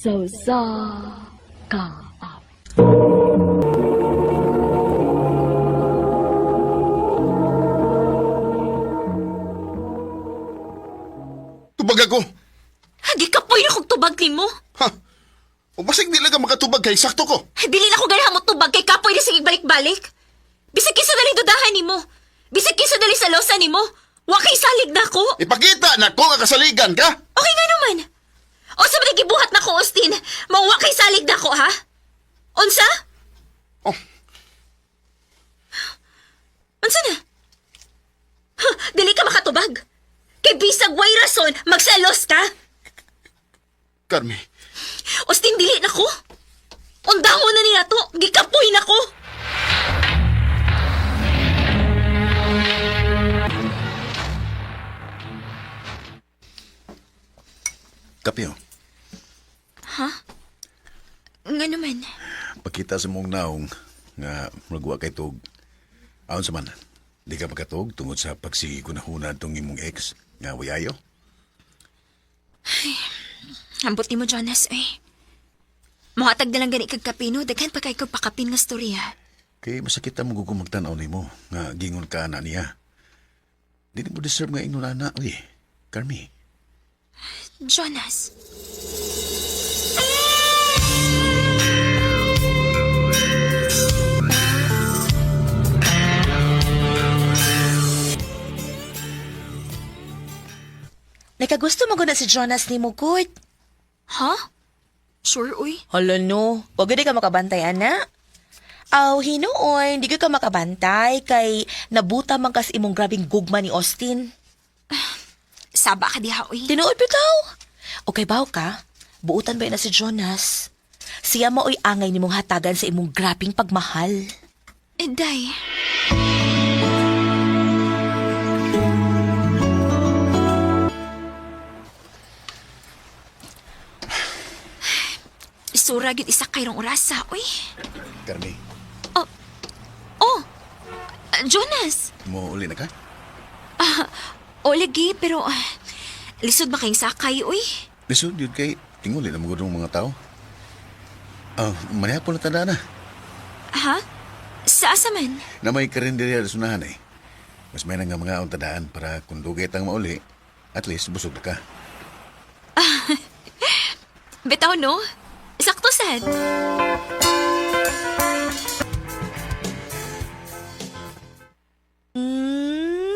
Sausa ka. Tubag ako. Hagi ka po yung tubag ni mo. Ha? O basig di lang ka makatubag kay sakto ko. Dili na ko ganahan mo tubag kay kapoy na sige balik-balik. Bisag kinsa dali dudahan ni mo. Bisag kinsa dali sa losa ni mo. Wa kay salig na ko. Ipakita na ko nga kasaligan ka. Okay nga naman. O sa mga gibuhat na ko, Austin. Mauwa kay salig na ko, ha? Unsa? Oh, Unsa na? Huh, dili ka makatubag. Kay bisag way rason, magsalos ka. Carmi. Austin, dili na ko. Undango na niya to. Gikapoy na ko. Kapyo, Nga naman. pakita sa mong naong nga magwa kay tug. Aon sa man, di ka makatug tungod sa pagsigi ko na hunad tong imong ex nga wayayo. Ambot ni mo, Jonas, eh. Muhatag na lang gani kag kapino, daghan pa kay ko pakapin nga storya. Kay masakit ang magugumagtanaw nimo nga gingon ka na niya. Di mo deserve nga ingnon na, uy. Carmi. Jonas. Nakagusto mo na si Jonas ni mo, good. Ha? Sure, uy. Hala no, wag di ka makabantay, ana. Aw, hinuon, di ka makabantay kay nabuta man kas imong grabing gugma ni Austin. Saba ka diha, uy. Tinuod bitaw. Okay baw ka? Buutan ba na si Jonas? Siya maoy angay nimong hatagan sa imong grabing pagmahal. Day. Isura gid isa kayrong orasa, uy. Carmi, Oh, Jonas. mo uli na ka? O lagi, pero lisod ba kayong sakay, uy? Lisod yun kay tinguli na mga mga tao. Manihapon na tanda na. Ha? Sa asa man? Na may karinderya sa sunahan eh. Mas may nga mga untadaan para kung dugay tang mauli, at least busog na ka. Bitaw, no? Sakto sad.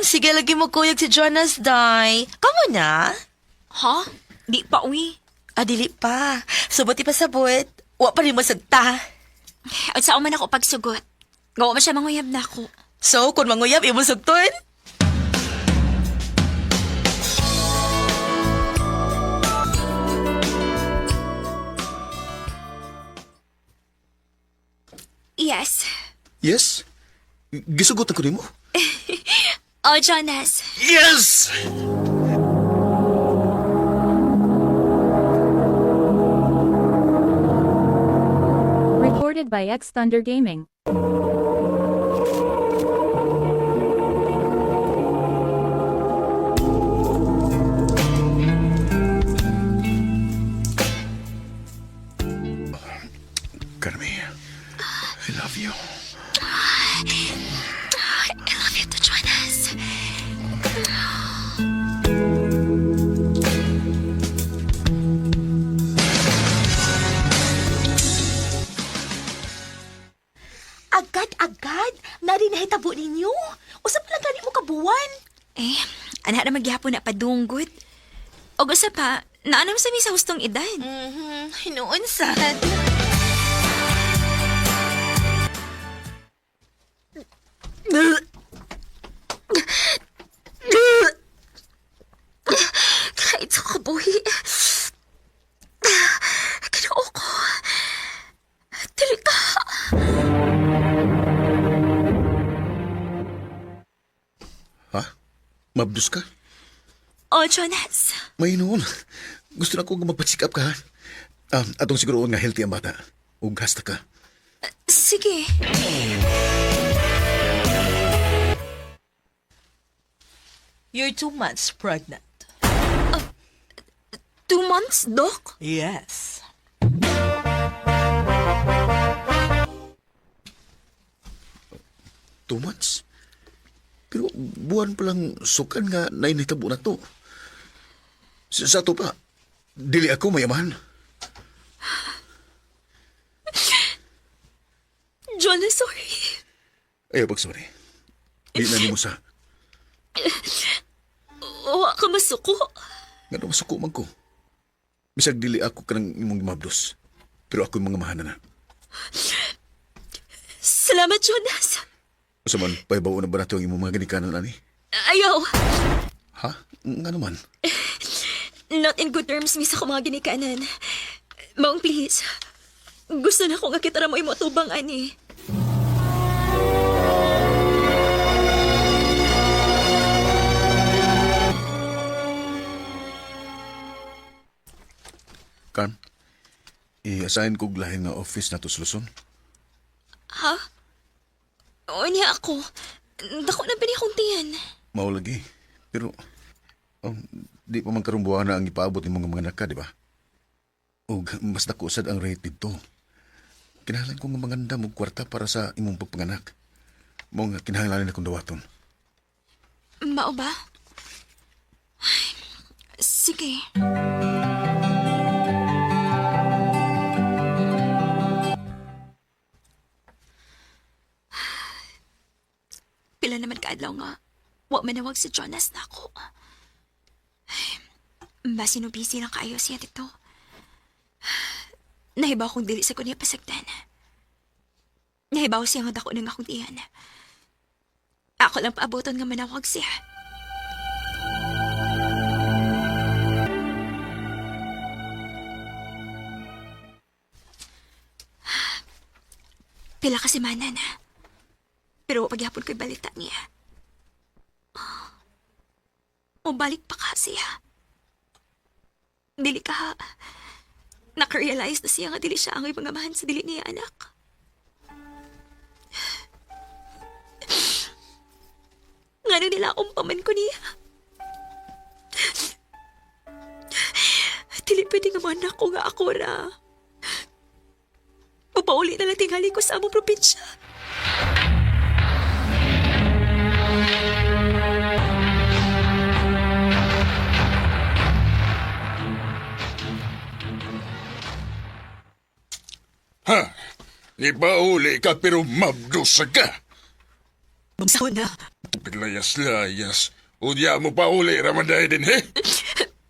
Sige lagi mo kuyog si Jonas, day. Kamu na? Ha? Di pa, uy. Dili pa. Subuti pa sabot. Wa pa rin masagta. At saan man ako pagsugot. Gawa man siya manguyab na ako. So, kung manguyab, imo sugton? Yes. Yes? Gisugot ako nimo. Oh, Jonas. Yes! Recorded by X Thunder Gaming. Carmi, I love you. I love you too, Jonas. Agad-agad? Nari nahitabo ninyo? Usap lang gani mo kabuwan? Eh, anak na maghihapon na padunggot. O gusto pa, naanam sa sa hustong edad. Hinuon sad. Kahit sa kabuhi. Kinoo ko. Dili ka. Ha? Mabdus ka? Oh, Jonas. May noon. Gusto na ko magpa-check up ka, ha? Atong siguro nga healthy ang bata. Ug hasta ka. Sige. You're 2 months pregnant. 2 months, Doc? Yes. 2 months. Pero buwan pa lang sukan nga nainitabo na to. Sa to pa, dili ako mayaman. Jonas, sorry. Ayaw sorry. Di na nimo sa. Wa ka masuko. Nga na masuko man ko. Bisag dili ako kanang imong gimabdos. Pero ako yung mga mahana na. Salamat, Jonas. Usa man, pahibaw na ba nato ang imong mga ginikanan ani? Ayaw. Ha? Nga naman. Not in good terms, miss ako mga ginikanan. Maong, please. Gusto na ko nga kita mo imotubang, ani. Kan, i-assign ko lahin nga office na to sa Luzon. Ha? O niya ako. Dako na ba niya kong tiyan? Mao lagi. Pero, di pa man karumbuhan na ang ipaabot ng mga anak ka, di ba? O mas nakusad ang rate dito. Kinahanglan ko nga maganda mo kwarta para sa imong pagpanganak. Mo nga kinahanglan akong dawaton. Mao ba? Ay, sige. Pila naman kaadlaw nga. Wa manawag si Jonas na ako. Basi no busy lang kaayo siya dito. Nahibaw kong dili sa kunya pasagdan. Nahibaw siya nga dako ng akong tiyan. Ako lang paaboton nga manawag siya. Pila ka semana na. Pero pagyapon ko'y balita niya. O balik pa ka siya. Dili ka. Nakarealize na siya nga dili siya ang ipangamahan sa dili niya anak. Nga nung nila umpaman ko niya. Dili pwede nga mga anak ko nga ako na. Papauli na lang tingali ko sa among probinsya. Ha? Ibauli ka pero mabdusa ka. Bumsaw na. Pilayas-layas. Udya mo pa uli, Ramaday din, he?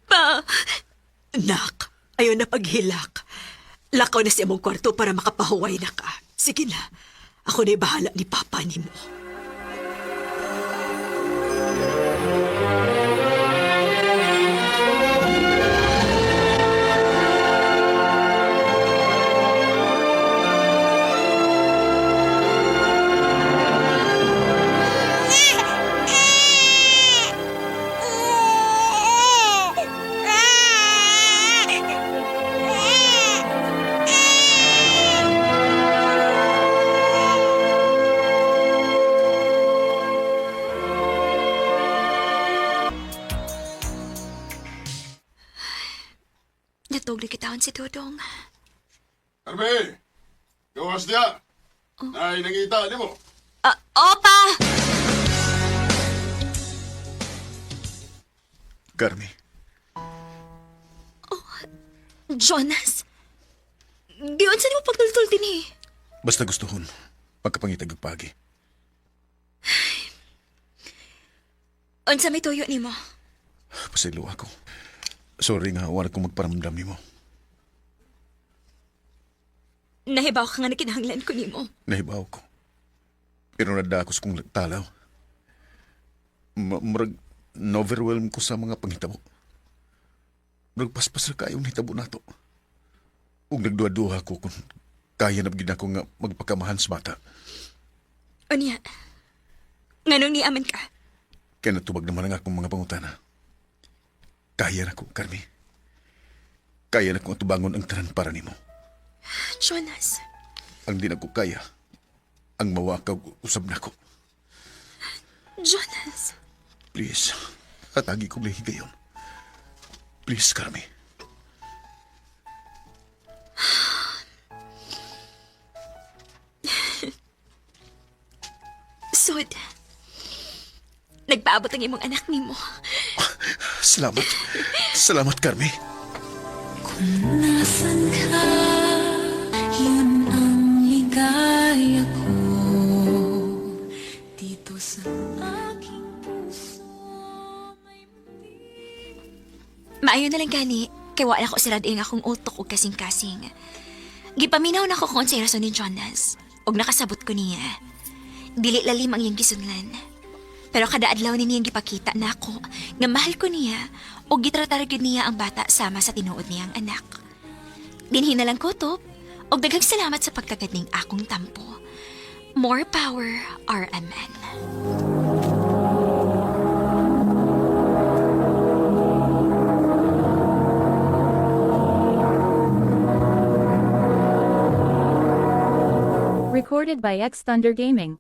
Pa! Nak, ayaw na paghilak. Lakaw na sa imong kwarto para makapahuway na ka. Sige na, ako na'y bahala ni Papa ni mo. Natugli kitawan si Dodong. Carmen! Gawas niya! Ay, nangita, di mo? Opa! Carmi, Jonas? Giyon sa mo pagtultul din eh. basta gustuhon, pagkapangitag og pagi. Unsa may tuyo ni mo? Pasaylo ako. Sorry nga, wala kong magparamdam ni mo. Nahibaw ka nga na kinahanglan ko ni mo. Nahibaw ko. Pero nadakos kong talaw. Murag na-overwhelm ko sa mga panghitabo. Murag paspas na kayong hitabo na to. Ug nagduha-duha ko kung kaya na bigyan ako nga magpakamahan sa bata. O niya, nganong niaman ka? Kaya natubag naman ang akong mga pangutana. Kaya na ko, Carmi. Kaya na ko tubangon ang tanan para nimo. Jonas, Ang di na ko kaya, ang mawakaw usab na ko. Jonas. Please, atagi ko lihi gayon. Please, Carmi. Sorry. Nagpaabot ang imong anak nimo. Salamat. Salamat, Carmi. Nasaan ka? Yun ang ligaya ko. Dito sa aking puso may Maayo na lang gani, kay wala ko siradaing akong utok o kasing-kasing. Gipaminaw na ko kung sa rason ni Jonas, og nakasabot ko niya. Dili lalim ang iyang gisunlan. Pero kada adlaw ni niyang gipakita na ako nga mahal ko niya o gitratar gyud niya ang bata sama sa tinuod niyang anak. Dinhi na lang ko to, og daghang salamat sa pagkagadning akong tampo. More power, RMN. Recorded by X Thunder Gaming.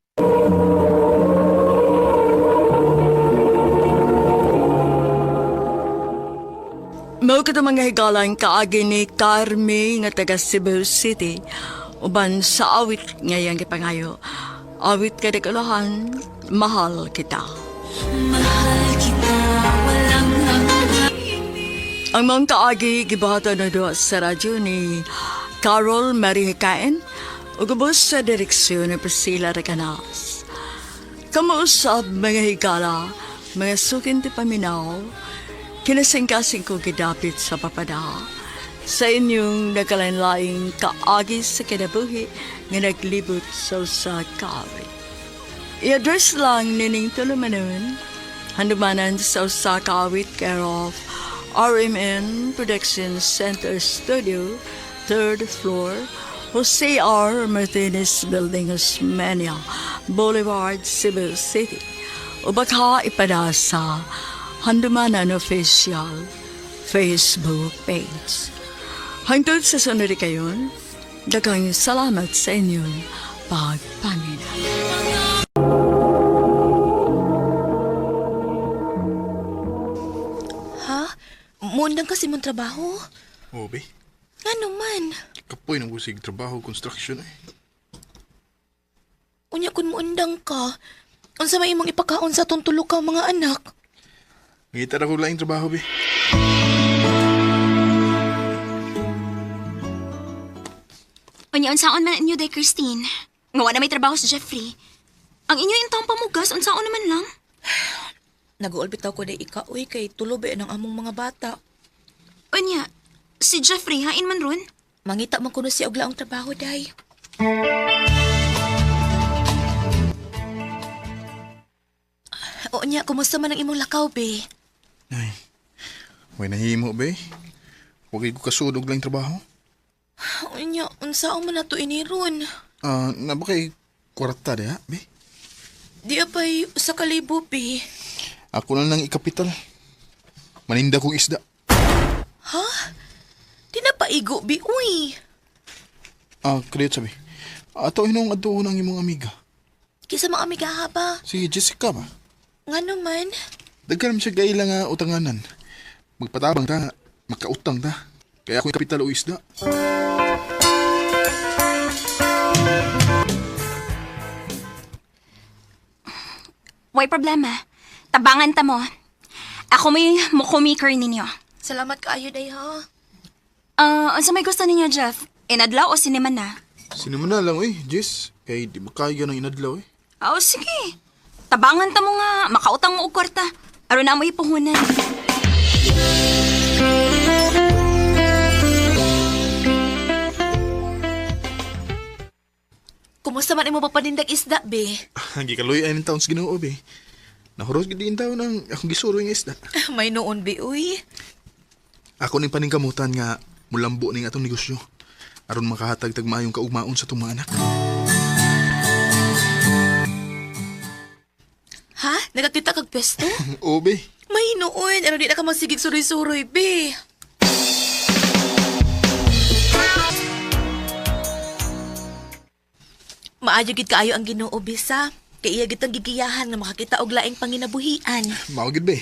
Mao kita mga higalang kaagi ni Carmi nga taga Cebu City. Uban sa awit ngayang gipangayo. Awit ka kalahan, mahal kita. Mahal kita, walang Ang mga kaagi gibahata na doon sa radyo ni Carol Marie Hikain ug ubos sa direksyon ni Priscilla Recanas. Kamuusab mga higala, mga sukin ti paminaw, kinasingkasing ko gidapit sa papada sa inyong nagkalain-laing kaagi sa kinabuhi nga naglibot sa usa kaawit. I-address lang nining tulumanon, handumanan sa usa kaawit care of RMN Production Center Studio, 3rd floor, Jose R. Martinez Building, Osmeña, Boulevard, Cebu City. O baka ipada sa Handumanan Official Facebook page. Hangtod sa sunod kayon, daghang salamat sa inyong pagpamina. Ha? Muundang kasi mong trabaho? Oo, be. Ano man? Kapoy ng busig trabaho, construction eh. Unya kun muundang ka, unsa may imong ipakaon sa tuntulok ka mga anak? Ngita na ko laing trabaho, be. Unya, unsaon man inyo day, Christine? Nga wala may trabaho sa Jeffrey. Ang inyo yung taong pamugas, unsaon naman lang? Nag-uulbitaw ko day ikaoy kay tulobe ng among mga bata. Unya, si Jeffrey, hain man ron? Mangita man kuno siya og laong trabaho day. O nya, kumusta man ang imong lakaw, be? Ay, may nahimo, be. Huwag ko kasudog lang trabaho. O nya, unsaon man nato iniron? Na ba kay kwarta de, ha, be? Di apay usa ka libo, be. Ako na lang ikapital. Maninda kong isda. Ha? Di na paigo, be, uy. Kriyot sabi. Ato hinong adoon ang imong amiga. Kisa mga amiga ha ba? Si Jessica ba? Nga naman. Dagkan siya gaila nga utanganan. Magpatabang ta, makautang ta. Kaya ako yung kapital o isda. Way problema. Tabangan ta mo. Ako may mukumaker ninyo. Salamat kaayo day ha. Unsa may gusto ninyo, Jeff? Inadlaw o sinema na? Sinimo na lang, Jess. Kay di makaya ng inadlaw, Sige. Tabangan ta mo nga. Makautang mo og kwarta. Aron na mo ipuhunan. Kumusta man imo papanindag isda, be? Ang gikaloy ay ng taon sa Ginoo, be. Nahuros gid din taon ng akong gisuro ng isda. May noon, be, uy. Ako ning paningkamutan nga mulambo ning atong negosyo. Aron makahatag tag maayong kaugmaon sa tong mga anak. Ha? Nagakita kag pwesto? Oo, be. May noon, ano di na ka magsigig suroy-suroy, be. Maayo gid kaayo ang Ginoo, bisa. Kay iya gid ang gigiyahan nga makakita og laing panginabuhian. Mao gid, be.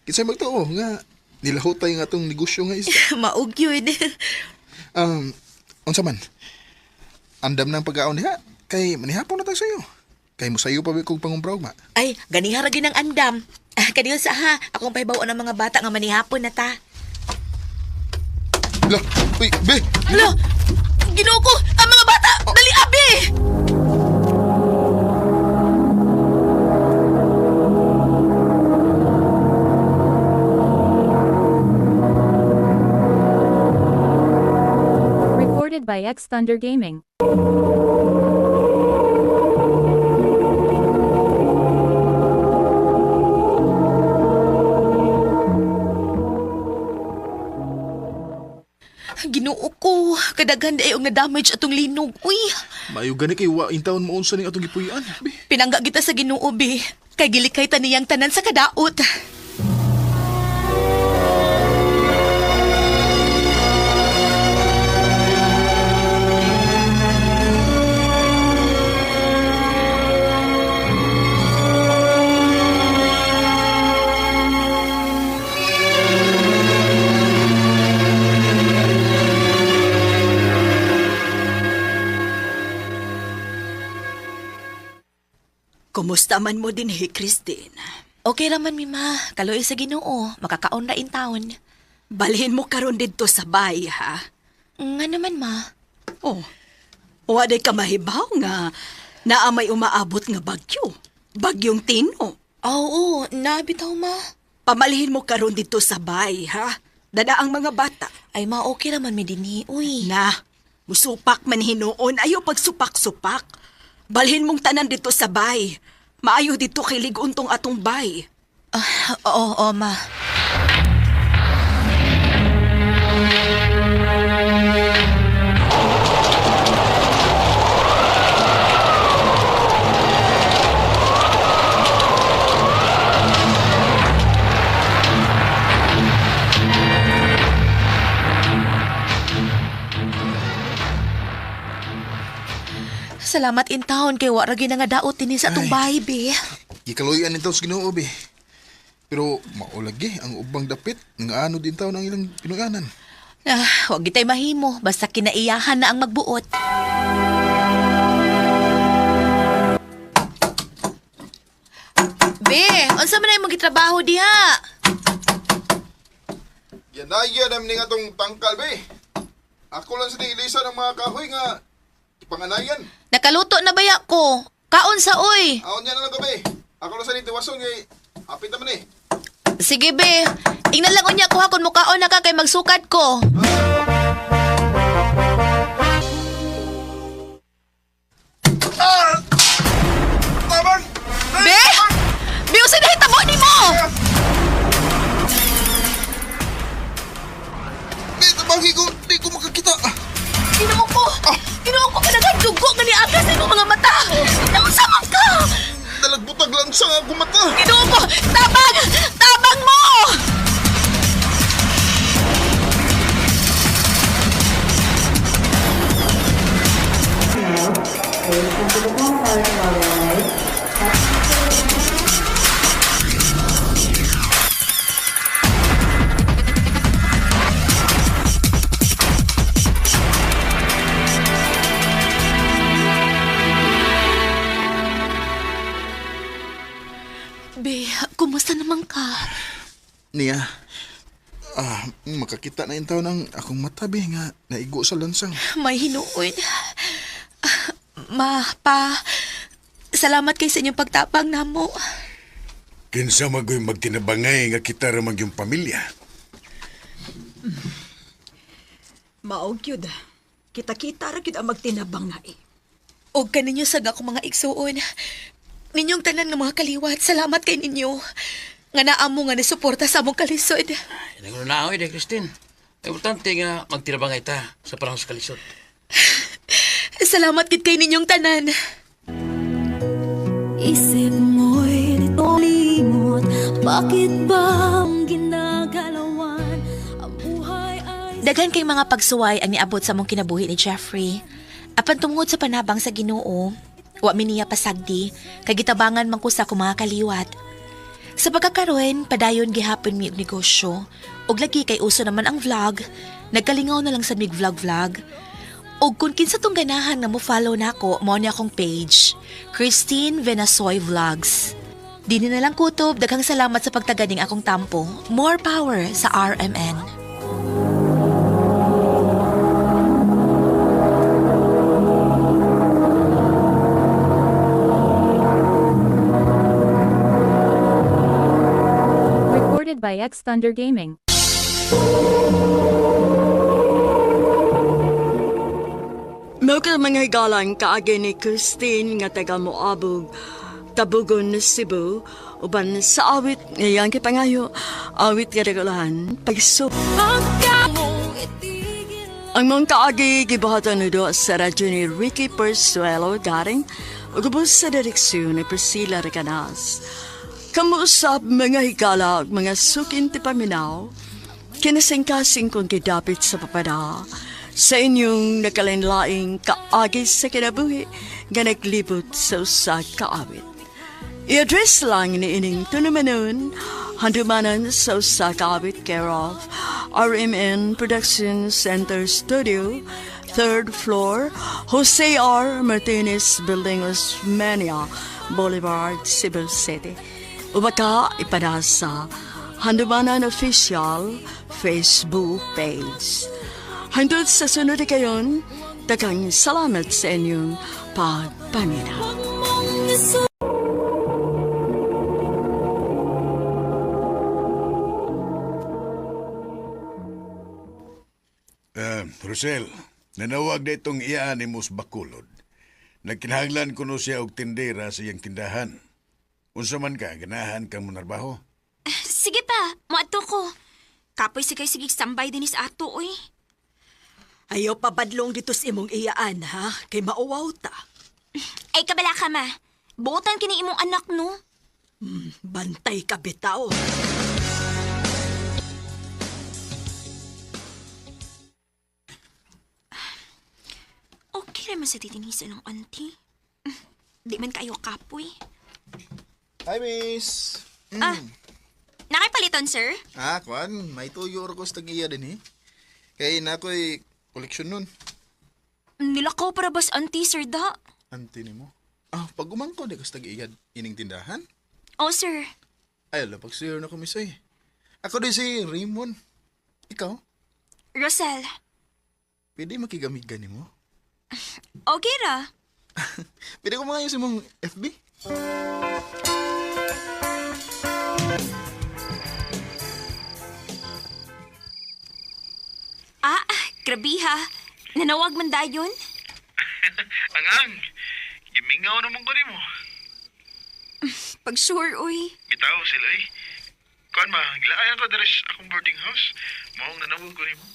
Kinsay magtuo nga nilahutay nga atong negosyo nga isda. Maog yun. Unsa man? Andam nang pag-aon diha kay manihapon na tag sayo. Kay mo sayo pa ba kong pangumbraw ma? Ay, ganiha ra gyud ang andam. Kaniyo sa ha, akong pahibaw ng mga bata nga manihapon na ta. Lah, uy, be! Hala! Ginoo ko! Ang mga bata! Dali, abi! Recorded by X Thunder Gaming. Ginoo ko! Kadaghan dayon nga damage atong linog. Uy! Maayo gani kay wa in taon maunsa ning atong gipuy-an. Be, Pinangga kita sa Ginoo, bi. Kay gilikay ta niyang tanan sa kadaot. Kumusta man mo din, Christine? Okay raman, Mima. Kaloy sa Ginoo. Makakaon na in town. Balhin mo karon dito sa bay, ha? Nga naman, ma. Oh, waday ka mahibaw nga naamay umaabot nga bagyo. Bagyong Tino. Oo, nabitaw, ma. Pamalhin mo karon dito sa bay, ha? Dada ang mga bata. Ay, ma, okay raman mi dinhi. Uy. Na, musupak man hinuon, ayaw pagsupak-supak. Balhin mong tanan dito sa bay. Maayo dito kay liguntong atong bay. Oo, ma. Salamat in town kay wa ra gyud nga daot dinhi sa atong bahay, be. gikaluyan in taon sa Ginoo be. Pero maulagi ang ubang dapit nga ano din taon ang ilang pinuyanan. Huwag gitay mahimo, basta kinaiyahan na ang magbuot. Be, unsa man ay mong gitrabaho diha? Yan na yan ang ning atong tangkal be. Ako lang sa ilisa ng mga kahoy nga ipanganayan. Nakaluto na baya ko. Kaon sa oy. Aon yan na lang be. Ako lang sa tiwason nga apit naman eh. Sige be, ingnan lang unya ko hakon mo kaon na ka kay magsukat ko. Tabang! Be! Be, usa na hitabo ni mo! Be, tabangi ko, di ko makakita. Ginoo ko! Ginoo ko kanagang dugo nga ni Aga sa imong mga mata! Nausamang ka! Dalagbutag lang sa ako mata. Ginoo ko! Tabang! Tabang mo! Be, kumusta naman ka? Niya, makakita na yung taon ng akong mata be nga naigo sa lansang. May hinuon. Salamat kay sa inyong pagtapang namo. Kinsa magoy magtinabangay nga kita ramang yung pamilya. Maog yun. Kita-kita ra gyud ang magtinabang nga eh. Og kaninyo sa akong mga igsuon. Ninyong tanan nga mga kaliwat, salamat kay ninyo. Nga naamo nga nasuporta sa among kalisod. Nagano na ako Christine. Importante nga magtirabangay ta sa parang sa kalisod. Salamat gid kay ninyong tanan. Isip mo'y di to limot. Bakit ba ang ginagalawan? Ang buhay ay... Daghan kay mga pagsuway ang niabot sa mong kinabuhi ni Jeffrey. Apan tungod sa panabang sa Ginoo, wa mi niya pasagdi, kay gitabangan man ko sa akong mga kaliwat. Sa pagkakaroon, padayon gihapon mi og negosyo, og lagi kay uso naman ang vlog, nagkalingaw na lang sa mig vlog-vlog. O kung kinsa tong ganahan nga mo follow nako, mao ni akong page, Christine Venasoy Vlogs. Dini na lang kutob, daghang salamat sa pagtaganing akong tampo. More power sa RMN. Recorded by X Thunder Gaming. Mao ka mga higalan kaagi ni Christine nga taga Moabog, Tabugon, Cebu, uban sa awit ngayon kay pangayo, awit nga regulahan, pagsup. Ang mga kaagi gibahatan nido sa radyo ni Ricky Persuelo garing ugubos sa direksyon ni Priscilla Recanas. Kamuusap mga higala ug mga sukin ti paminaw, kinasingkasing kong kidapit sa papada, sa inyong nakalinlaing kaagi sa kinabuhi nga naglibot sa usa kaawit. I-address lang ni ining tunumanon, handumanan sa usa kaawit care of RMN Production Center Studio, 3rd floor, Jose R. Martinez Building, Osmeña Boulevard, Cebu City. Ubaka ipadasa Handumanan Official Facebook page. Handod sa sunod kayon, daghang salamat sa inyong pagpaminaw. Rosel, nanawag na itong iyaan ni Mus Bakulod. Nagkinahanglan ko no siya og tindera sa iyang tindahan. Unsa man ka, ganahan kang munarbaho? Sige pa, moadto ko. Kapoy sige sambay din sa ato, oy. Ayaw pabadlong dito sa imong iyaan, ha? Kay mauwaw ta. Ay, kabala ka, ma. Buotan kini imong anak, no? Bantay ka, bitaw. Okay naman sa titinisa ng auntie. Di man kayo kapoy. Hi, miss. Nakipaliton, sir? Kwan, may tuyo ko sa tag-iya din eh. Kaya na ako'y koleksyon nun. Nilakaw para bas auntie, sir, da? Ante ni mo. Pag umangko, di ko sa tag-iya ining tindahan. Oh, sir. Ay, pag sir na kumisoy. Ako din si Raymond. Ikaw? Rosel. Pwede makigamigan ni mo? Okay ra. Pwede ko mga yung mong FB? Grabe ha. Nanawag man dayon? Angang, gimingaw naman ko ni mo. Pag sure, uy. Bitaw sila eh. Kuan ma, gilayan ko deres akong boarding house. Maong nanawag ko ni mo.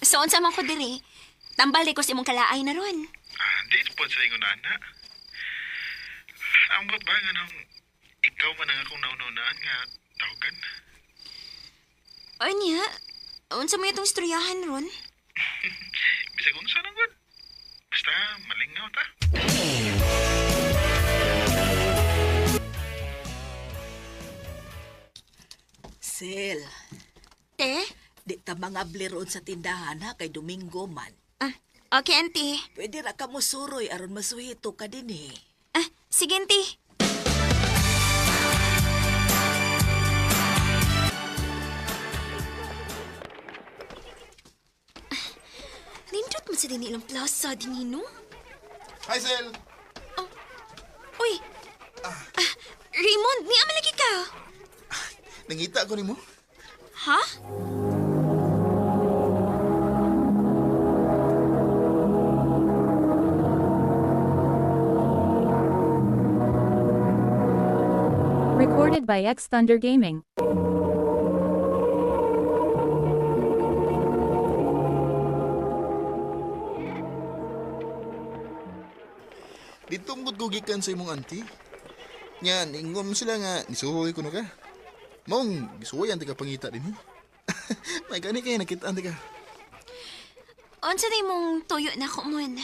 So, unsa man ko diri? Tambal ko sa imong kalaay na ron. Di ito po sa ingon na. Ambot ba nga nang ikaw man ang akong naununaan nga tawagan? Anya? Unsa mo itong istoryahan ron? Bisa kung saan ang good. Basta malingaw ta. Sil, Te? di ta mga bliron sa tindahan ha kay Domingo man. Okay, auntie. Pwede ra ka mo suroy aron masuhito ka din eh. Sige, auntie. Nindot mo sa din ilang plaza, dinino? Hi, Sel! Uy! Raymond, ni amalagi ka. Nangita ko ni mo? Ha? Recorded by X Thunder Gaming. Dito mo gugikan sa imong auntie. Yan, ingom sila nga, nisuhoy ko na ka. Maong, gisuhoy ang ka pangita din eh. May gani kayo, nakita ang ka. Unsa na mong tuyo na ko mon?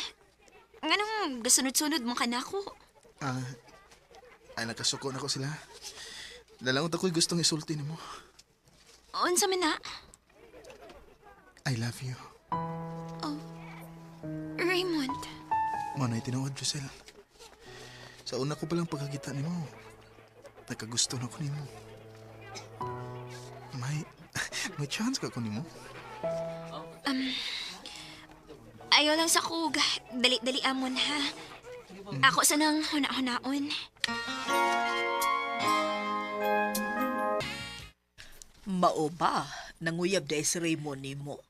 Anong gasunod-sunod mo ka na ko? Ay, nakasuko na ko sila. Dalangot ako'y gustong isulti ni mo. Unsa man na? I love you. Raymond? Manay tinawad, Giselle. Sa una ko palang pagkakita ni mo, nagkagusto na ko ni mo. May chance ka ko ni mo. Ayaw lang sa kug. Dali-dali amon ha. Ako sa nang huna-hunaon. Mao ba? Nanguyab day si Raymond ni mo.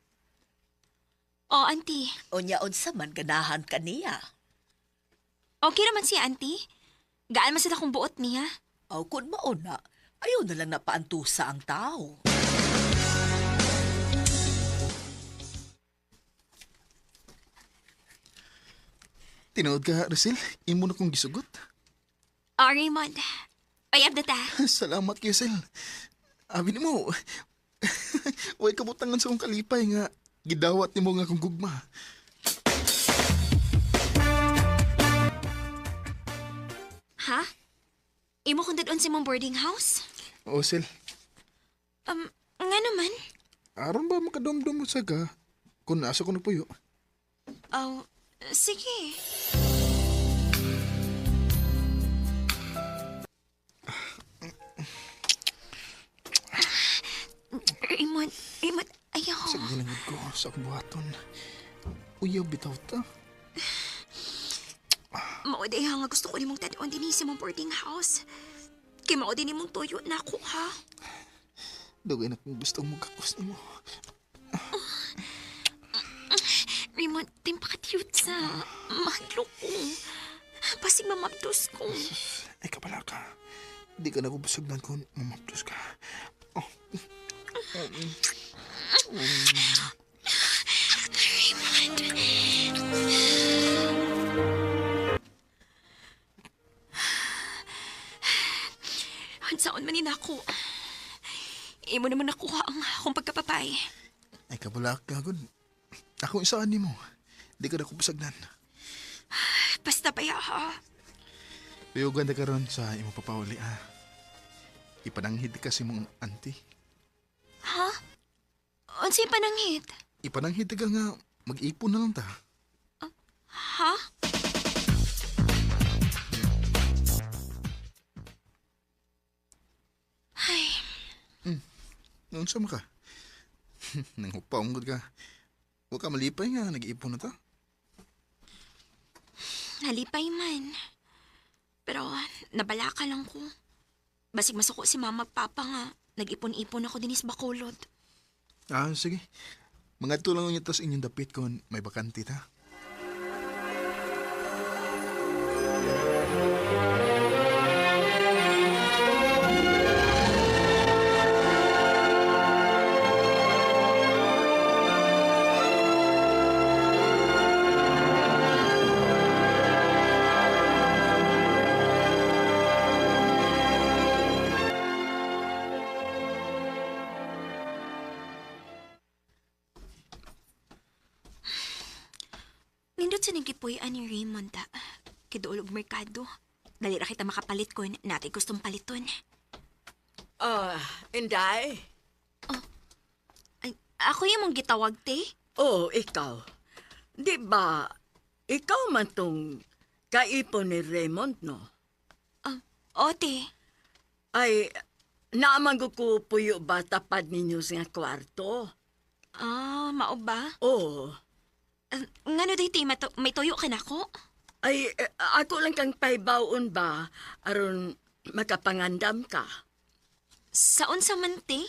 O, auntie. O nyaon sa man ganahan ka niya. Okay naman si auntie. Gaan man sila kung buot niya. Aw kung mauna, ayaw na lang napaantusa ang tao. Tinawad ka, Giselle. Imo na kong gisugot. O, Raymond. Payab na ta. Salamat, Giselle. Abi ni mo, way kabutangan sa kong kalipay nga gidawat ni mo nga kong gugma. Ha? Imo kung dadon si mong boarding house? O, Sel, Nga naman. aron ba makadomdom mo sa ka kung nasa ko na puyo? Oh, sige. Raymond, ayaw. Sa ginangid ko sa akong buhaton. Uyaw bitaw ta. Mauday ha nga gusto ko nimong tadon din sa mong boarding house. Kaya mauday nimong tuyo na ako ha. Dugay na kung gusto mo kakos mo. Raymond, timpakatiyot sa mahalo ko. Pasig mamaptos ko. Ay kapala ka. Di ka na ko basagnan kung mamaptos ka. Oh. Hansaon man ako. Imo naman nakuha ang akong pagkapapay. Ay kapala ka, good. Ako isaan ni mo. Di ka na ko basagnan. Basta pa ya ha. Piyugan na ka ron sa imo papauli ha. Ipananghid kasi mong auntie. Ha? Unsay pananghit? Ipananghid ka nga mag-ipon na lang ta. Ha? Ay, Noon sama ka. Nang hupaunggod ka. Huwag ka malipay nga, nag-iipon na ta. nalipay man. Pero nabala ka lang ko. Basig masuko si mama at papa nga. Nag-ipon-ipon ako dinis Bacolod. Ah, sige. Mga tulang niya tas inyong dapit kung may bakante ta. Nindot sa nagipuyan ni Raymond ta. Kiduolog merkado. Dali ra kita makapalit ko natin gustong paliton. Inday? Ay, ako yung mong gitawag, te. Oh, ikaw. Di ba, ikaw man tong kaipon ni Raymond, no? O, te. Ay, naaman ko puyo ba tapad ninyo sa kwarto? Mao ba? Oo. Ngano day, te, may tuyo ka na ko? Ay, ako lang kang paibaon ba aron makapangandam ka? Saon sa man, te?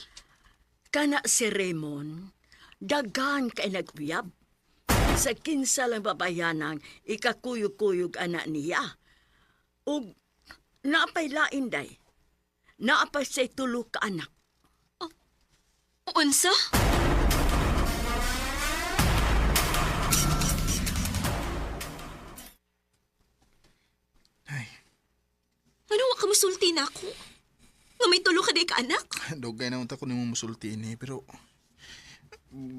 Kana si Raymond, dagan kay naguyab. Sa kinsa lang babayanang ikakuyog-kuyog anak niya. Ug naapay lain day. Naapay say tulo ka anak. Unsa? Ay, Ano wa ka musulti na ako? Nga may tulo ka day ka anak? dogay na unta ko ni mo musulti ini, pero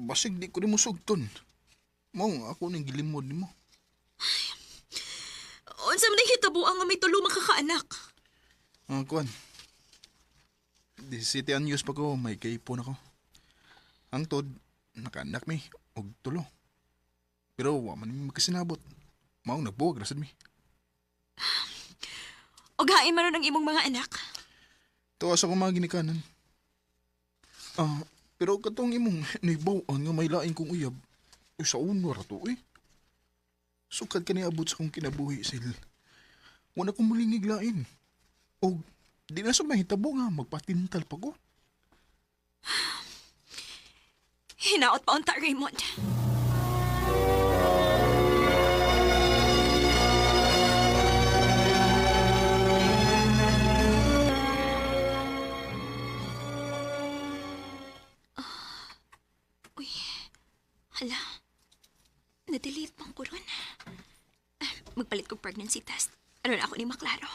basig di ko ni mo sugton. Mong ako ning gilimod ni mo. Unsa man day hitabuang nga may tulo makakaanak? Kuan. 17 anyos pa ko, may kaipon ako. Ang tod, nakaanak mi, og tulo. Pero wa man mi makasinabot. Maong nagbuwag rasad mi. O gaay man ang imong mga anak. Tawas ako mga ginikanan. Pero katong imong naibawaan nga may laing kong uyab. Sa unwar to eh. Sukad ka niabot sa kong kinabuhi, Sil. Wala kong malingig lain. O di na sa mahitabo nga magpatintal pa ko. Hinaot pa unta, Raymond. Uy, hala. Na-delete pang ko ron. Magpalit ko pregnancy test. Ano na ako ni Maklaro?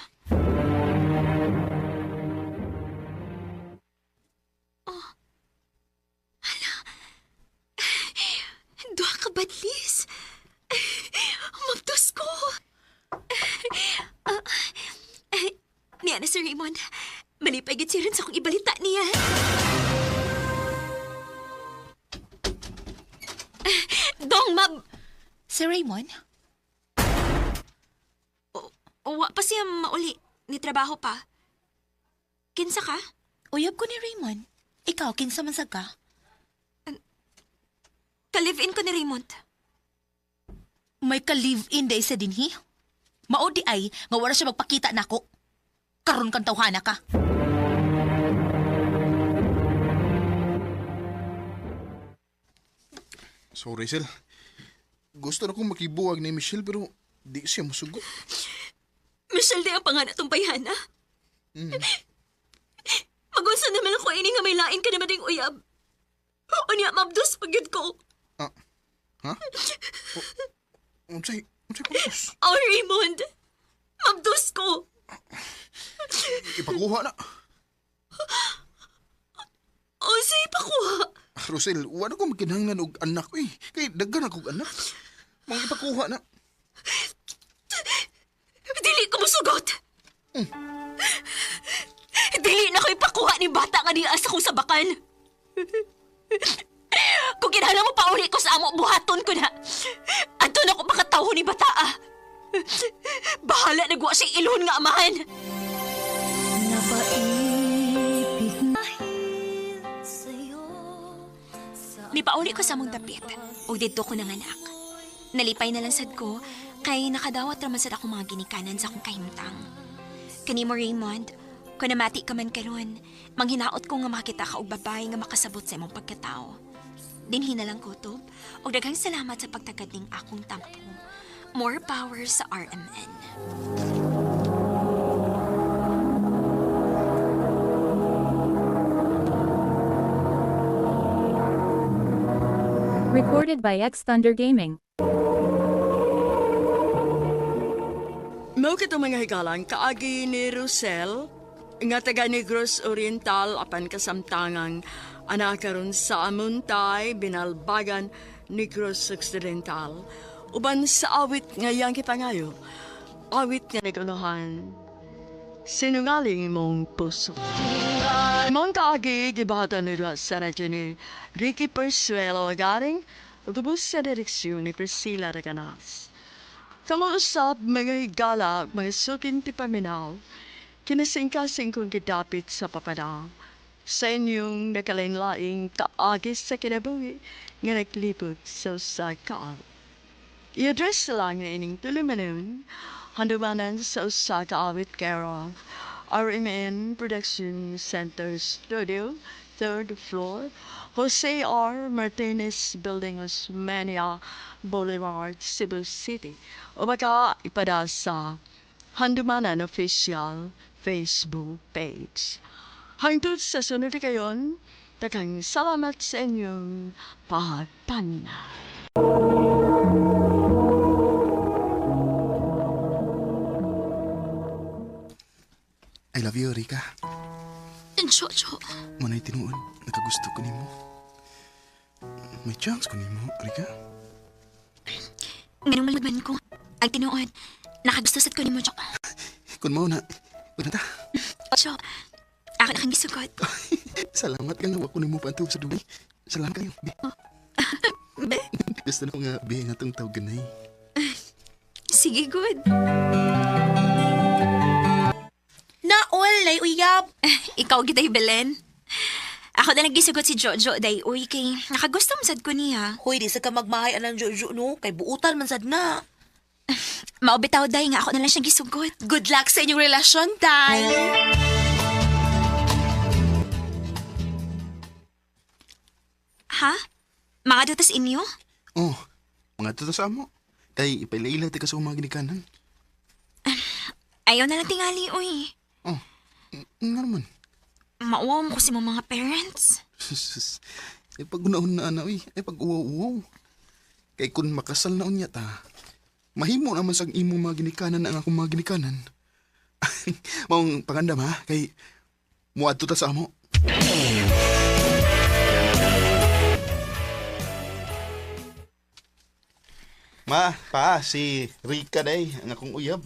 Oh. Hala. Duha ka badlis. Mabtos ko. Niya na, Sir Raymond. Malipay gid siya rin sa kong ibalita niya. Dong, mab... Sir Raymond? Wa pa siya mauli. Ni trabaho pa. Kinsa ka? Uyab ko ni Raymond. Ikaw, kinsa man sad ka? Ka-live-in ko ni Raymond. May ka-live-in day sa dinhi? Mao di ay, nga wala siya magpakita nako. Karon kang tawhana ka. Sorry, Sil. Gusto na kong makibuwag ni Michelle pero di siya musugot. Michelle, di ang pangalan itong bayhana. Magunsa naman ako ini nga may lain ka naman ding uyab. O niya, mabdos pagid ko. Ha? Unsay pagkos? Oh, Raymond. Mabdos ko. Ipakuha na. O, say pakuha. Rosel, wala ko magkinahanglan og anak ko eh. Kay daggan akong anak. Mga ipakuha na. Dili ko musugot. Dili na ko ipakuha ni bata nga niya sa kong sabakan. Kung kinahanglan mo pauli ko sa amo, buhaton ko na. Anto na ko makataho ni bata Bahala nagwa siyang ilon nga amahan. Napaibig dahil sa'yo. Ni pauli ko sa mong dapit. O dito ko ng anak. Nalipay na lang sad ko, kay nakadawat raman sad ako mga ginikanan sa akong kahimtang. Kani mo, Raymond, kung namati ka man karon, manghinaot ko nga makita ka og babay nga makasabot sa imong pagkatao. Dinhi na lang kutob, og daghang salamat sa pagtagad ning akong tampo. More power sa RMN. Recorded by X Thunder Gaming. Mao kito mga higalan, kaagi ni Rosel, nga taga Negros Oriental, apan kasamtangang anak karon sa Amuntay, Binalbagan, Negros Occidental. Uban sa awit nga yang kipangayo, awit nga naguluhan, sinungaling mong puso. Mong kaagi, gibata nila sa radyo ni Ricky Persuelo agaring, utubos sa direksyon ni Priscilla Reganas. Kamuusap mga higala, mga sutin ti paminaw, kinasingkasing kong gidapit sa papadang, sa inyong nakalain-laing kaagis sa kinabuhi nga naglipot sa usakal. I-address lang na ining tulumanon, handumanan sa usaka awit kara, RMN Production Center Studio, 3rd floor, Jose R. Martinez Building, Osmania Boulevard, Cebu City. O baka ipada sa Handumanan Official Facebook page. Hangtod sa sunod kayon, takang salamat sa inyong pagpanan. I love you, Rika. Jojo. Manay tinuod, nakagusto ko nimo. May chance ko nimo, Rika. Nganong malagman ko. Ang tinuod, nakagusto sad ko ni mo, Jo. Kung mao na, ta. Jo, ako na kang gisugot. Salamat kang nawa ko nimo pantuog sa dumi. Salamat kayo. Gusto na ko nga, be, nga itong tawag ganay. Sige, good. Naol, lay uyab. Ikaw gitay, Belen. Ako na nagisugot si Jojo, day, uy, kay nakagusto mo sad ko niya. Hoy, di sa ka magmahay anang Jojo, no? Kay buutan man sad na. Maubitaw, day, nga ako na lang siya gisugot. Good luck sa inyong relasyon, Tay. Ha? Mga dutas inyo? Oh, mga tutas mo. Kay ipailaila ti ka sa mga ginikanan. Ayaw na lang tingali, uy. Oh, nga naman. Mauwaw mo kasi mo mga parents. Ay pag unahon na ana, uy. Ay pag uwaw-uwaw. Kay kun makasal na unya ta, mahimo naman sang imong mga ginikanan ang akong mga ginikanan. Maong pangandam ha, kay muadto ta sa amo. Ma, pa, si Rika day, ang akong uyab.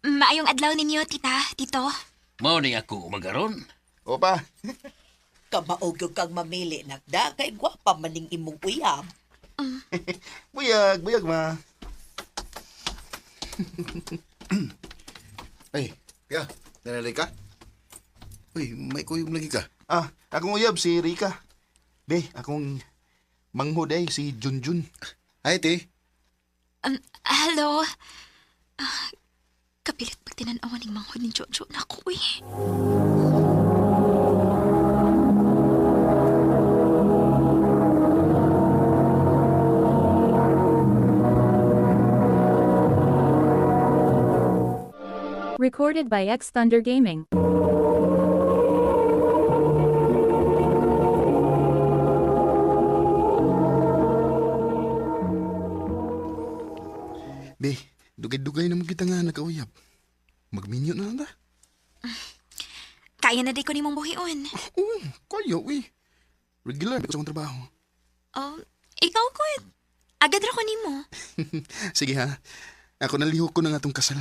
Maayong adlaw ninyo, tita, tito. Mao ning ako magaron. O pa, Kamaog yung kang mamili, nagda, kay gwapa maning imong uyab. buyag, ma. Ay, kaya, nanalay ka? Uy, may kuyog lagi ka. Ah, akong uyab si Rika. Be, akong manghuday si Junjun. Ay, te. Hello? Kapilit pag tinanawan ng manghod ni Jojo na ako, uy. Recorded by X Thunder Gaming. Be, dugay-dugay naman kita nga nakauyab. Magminyo na na. Kaya na di ko ni mong buhion. Oo, kaya, uy. Regular sa akong trabaho. Oh, ikaw, good. Agad ra ko ni mo. Sige ha, ako nalihok ko na nga tong kasal.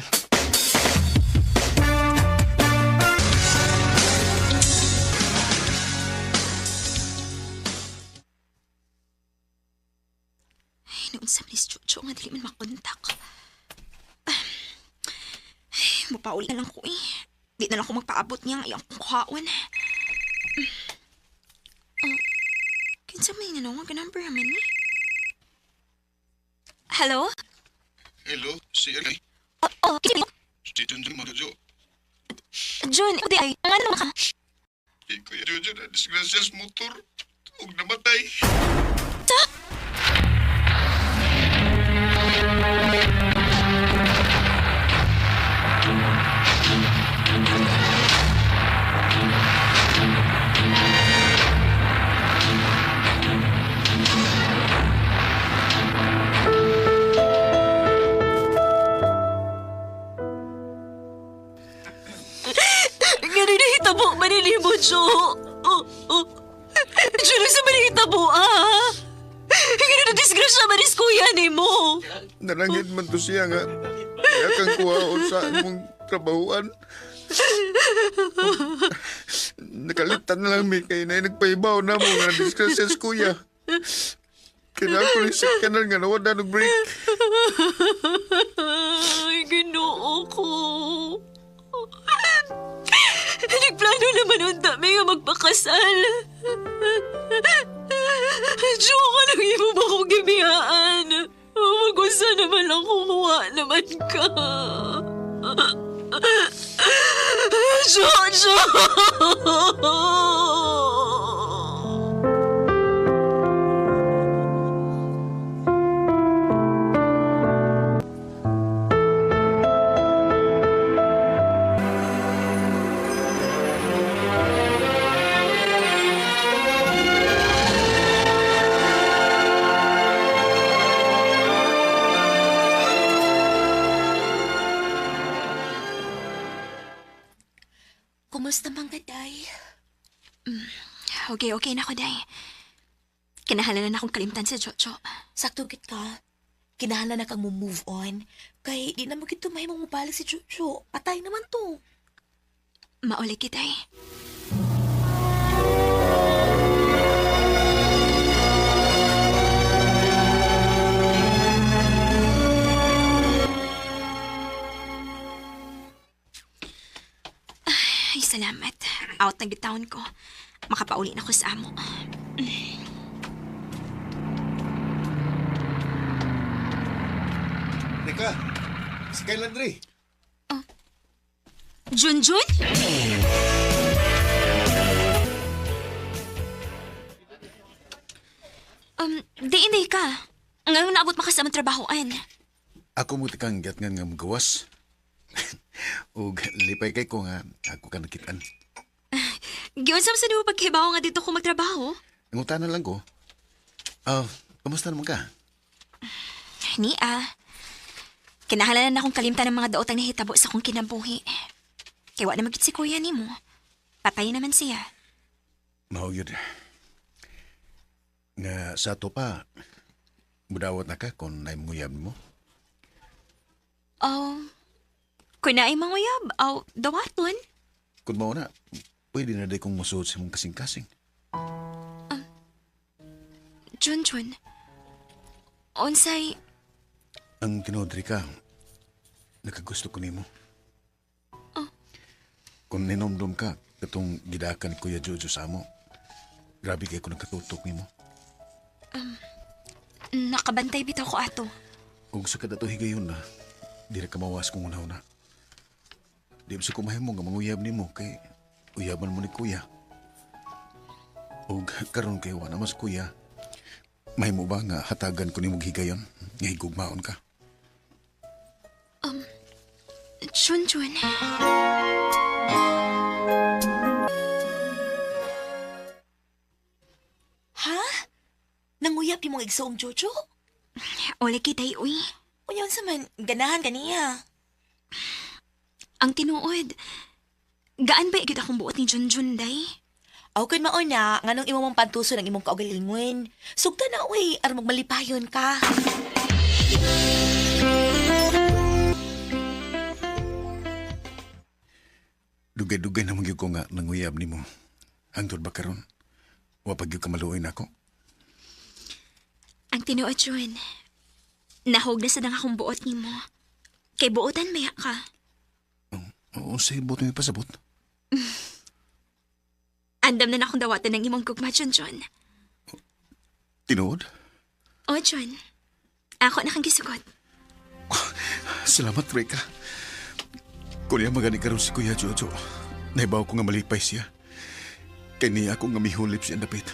Noon sa Miss Jojo nga dili man makontak. Mapauli na lang ko eh. Di na lang ko magpaabot niya ngayong kuhaon. Kinsa may nanawag ka number naman ni? Hello? Hello, si Eli. Si Junjun Marujo. Jun, udi ay, ano ka? Kuya Junjun na disgrasya sa motor. Huwag namatay. Ganun na hitabo, manilimo, Jo. Diyo sa manihitabo, ah. Ganun na disgrasya manis kuya ni mo. Narangit man to siya nga. Kaya kang kuhaon sa imong trabahuan. Nakalitan na lang mi kay na nagpaibaw na mo nga disgrasya sa kuya. Kailangan ko rin sa kanan nga nawala ng break. Ay, ginoo ko. Nagplano naman unta may nga magpakasal. Jo, anong imo ba akong gibiyaan? Mag-usa naman lang kumuha naman ka. Jo! Kumusta man ka, Day? Okay na ako, day. Kinahalalan akong kalimtan sa Jojo. Sakto git ka. Kinahanglan na kang move on. Kay di na mo gito mahimong mabalik si Jojo. Patay naman to. Mauli kita eh. na gitawon ko. Makapauli na ko sa amo. Rika, si Kay Landry. Junjun? Di ka. Ngayon naabot makasamang trabahoan. Ako mo tikang gat nga magawas. O lipay kay ko nga ako ka nakitaan. Giyon sa mo pagkibaw nga dito ko magtrabaho. Nangutanan lang ko. Kamusta naman ka? Kinahalanan na akong kalimtan ng mga daotang nahitabo sa akong kinabuhi. Kaya wala magit si kuya ni mo. Patay naman siya. Mao yun. Nga sa to pa, budawat na ka kung naimuyab mo. Kung naay manguyab, dawaton. Kung mao na, pwede na day kong musuot sa mong kasing-kasing. Junjun. Onsay, Ang tinodri ka, nakagusto ko nimo. Kung ninomdom ka, katong gidakan ni Kuya Jojo sa mo, grabe kayo ko nakatutok nimo. nakabantay bitaw ko ato. Kung sa kadato higayon na, di na kamawas kong una-una. Di ba sa kumahin mo nga manguyab nimo kay uyaban mo ni Kuya. O karon kay wala mas Kuya, may mo ba nga hatagan ko ni mong higayon, nga higugmaon ka? Junjun. Ha? Nanguyap yung mga igsoong Jojo? Wala kita'y uy. Unyan sa man, ganahan kaniya. Ang tinuod. Gaan ba ikita akong buot ni Junjun, day? Aw kun mauna, nganong imo mong pantuso ng imong kaugalingon. Sugda na uy, aron magmalipayon ka. Dugay-dugay na magyug ko nga nanguyab nimo. Hangtod ba karon? Wa pag yung kamaluoy na ako? Ang tinuod, Jun. Nahog na sa dang akong buot ni mo. Kay buotan maya ka. Oo, sa ibot mo pasabot. Andam na akong dawatan ng imong gugma, Junjun. Tinood? O, Jun. Ako na kang gisugot. Salamat, Reka. Kung niya magani karon si Kuya Jojo, naibaw ko nga malipay siya. Kaya niya ako nga mihulip siya dapit.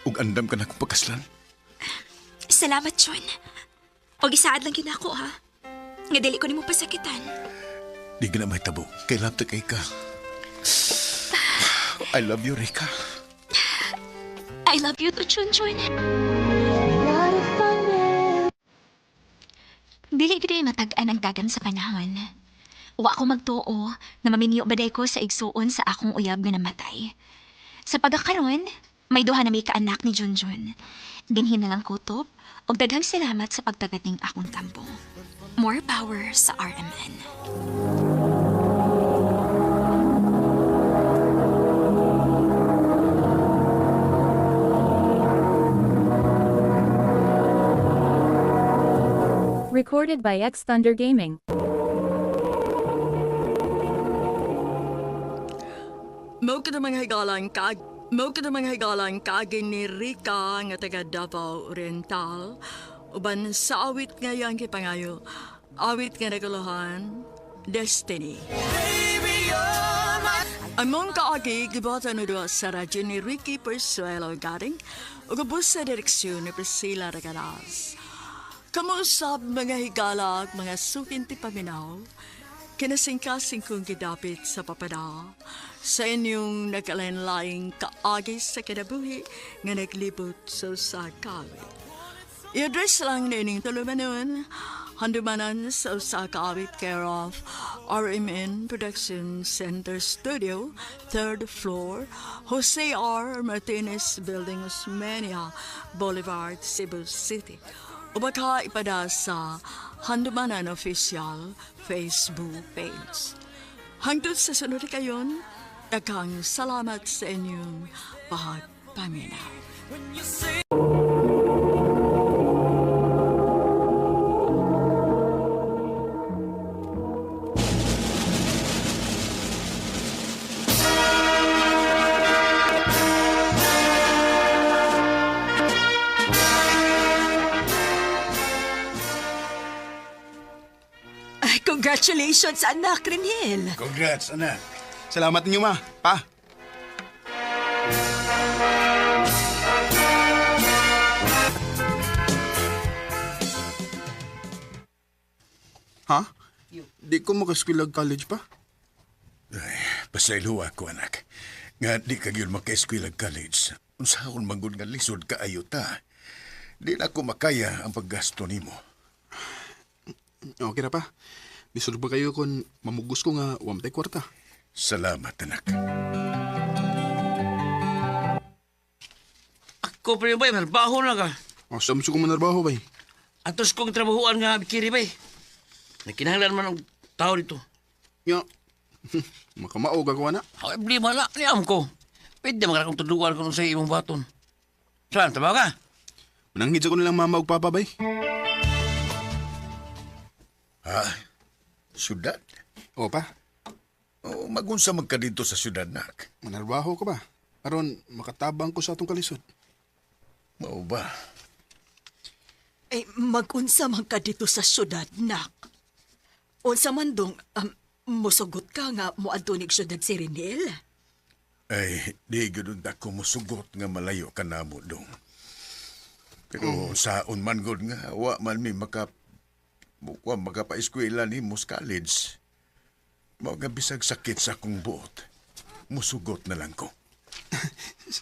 Ug andam ka na akong pagkaslan. Salamat, Jun. O gisaad lang ginako, ha? Nga dili ko ni mo pasakitan. Di ka na may tabo. Kay lapta kay ka. I love you, Reka. I love you too, Junjun. Dili gid matag-an ang dagan sa panahon. Wa ako magtuo na maminyo baday ko sa igsuon sa akong uyab nga namatay. Sa pagkakaroon, may duha na may kaanak ni Junjun. Dinhin na lang kutob og daghang salamat sa pagtagating akong tampo. More power sa RMN. Recorded by X Thunder Gaming. Mo ka namang higalang kagin ni Rika nga taga Davao Oriental. Uban sa awit ngayon kipangayo. Awit nga naguluhan, Destiny. Among kaagi, gibata na doon sa radyo ni Ricky Persuelo Garing, ugabos sa direksyon ni Priscilla Regalas. Kamusap mga higala at mga sukin ti paminaw, kinasingkasing kong gidapit sa papada, sa inyong nagkalanlaing kaagi sa kinabuhi nga naglibot sa kawit. I-address lang na ining tulumanon, handumanan sa kawit care of RMN Production Center Studio, 3rd floor, Jose R. Martinez Building, Osmeña, Boulevard, Cebu City. O baka ipada sa Handumanan Official Facebook page. Hangtod sa sunod kayon, daghang salamat sa inyong pagpaminaw. Congratulations, anak, Reniel. Congrats, anak. Salamat ninyo, ma. Pa. Ha? Di ko makasquilag college pa? Pasaylo ako, anak. Nga di ka yun maka-eskwela college. Unsa akong manggod nga lisod ka ayuta. Di na ako makaya ang paggasto nimo. Okay na pa. Lisod ba kayo kung mamugos ko nga wamtay kwarta? Salamat, anak. Ako pa rin bay, marbaho na ka. O, samso ko manarbaho, bay. Atos kong trabahoan nga bikiri bay. Nakinahanglan man ang tao dito. Ya. Makamaog ako, anak. Ay, bli mala, niam ko. Pwede mga akong tuduan kung sa imong baton. Saan, tabaw ka? Mananghid sa ko nilang mama og papa, bay. Ha? Syudad? O, pa. O magunsa man ka dito sa syudad, nak? Manarbaho ka ba? Aron, makatabang ko sa atong kalisod. Mao ba? Eh, mag-unsa man ka dito sa syudad, nak. Unsa man dong, musugot ka nga muadtunig syudad si Reniel. Ay, di ganoon ako musugot nga malayo ka na mo dong. Pero saon man gud nga, wa man mi makapa-eskwela ni Mos College. Mao nga bisag sakit sa akong buot. Musugot na lang ko.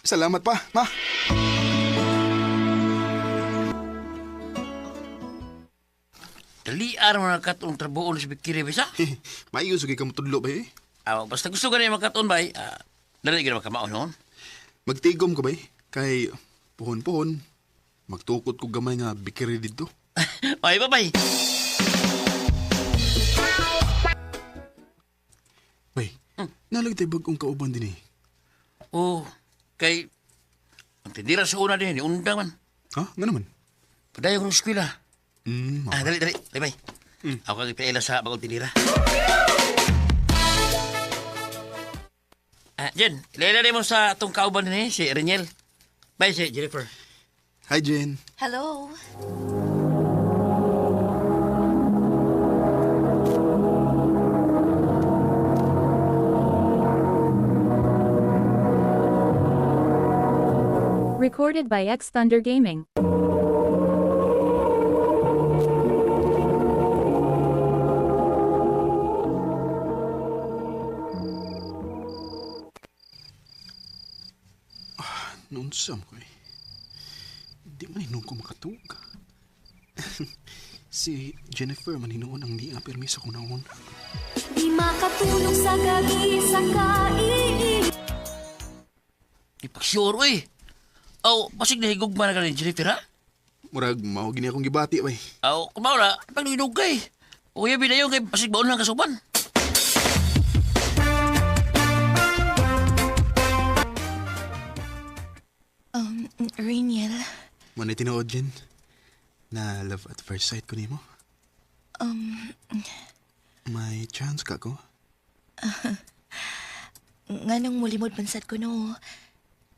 Salamat pa, ma. Dali araw na katong trabaho sa bikiri bay sa. Mayo sige ka mo tudlo, bay. Basta gusto ka na makatoon bay, dali ka na makamaon noon. Magtigom ka, bay. Kay puhon-puhon, magtukot ko gamay nga bikiri dito. Ay, babay. Bay, nalag tayo bagong kauban din eh. Oh, kay... Ang tindira sa una din, undang man. Ha? Nga naman? Padayo ko ng eskwela. Dali. Dali, bay. Ako kag ipaila sa bagong tindira. Jen, ilalagay mo sa itong kauban din si Reniel. Bye, si Jennifer. Hi, Jen. Hello. Recorded by X Thunder Gaming. Naunsam ko eh. Di man hinong ko makatug. Si Jennifer man hinoon ang di permiso ko naon. Di makatulog sa gabi sa kainin. Ipagsuro eh. Pasig nahigog man na ka rin, Jennifer, ha? Murag, mao gini akong gibati ba eh. Kumaw na, ipaglinog ka eh. Kuya binayo kay pasig baon lang kasuban. Reniel, Manay tinuod, Jen. Na love at first sight ko nimo. May chance ka ko? nga nang mulimod pansat ko no,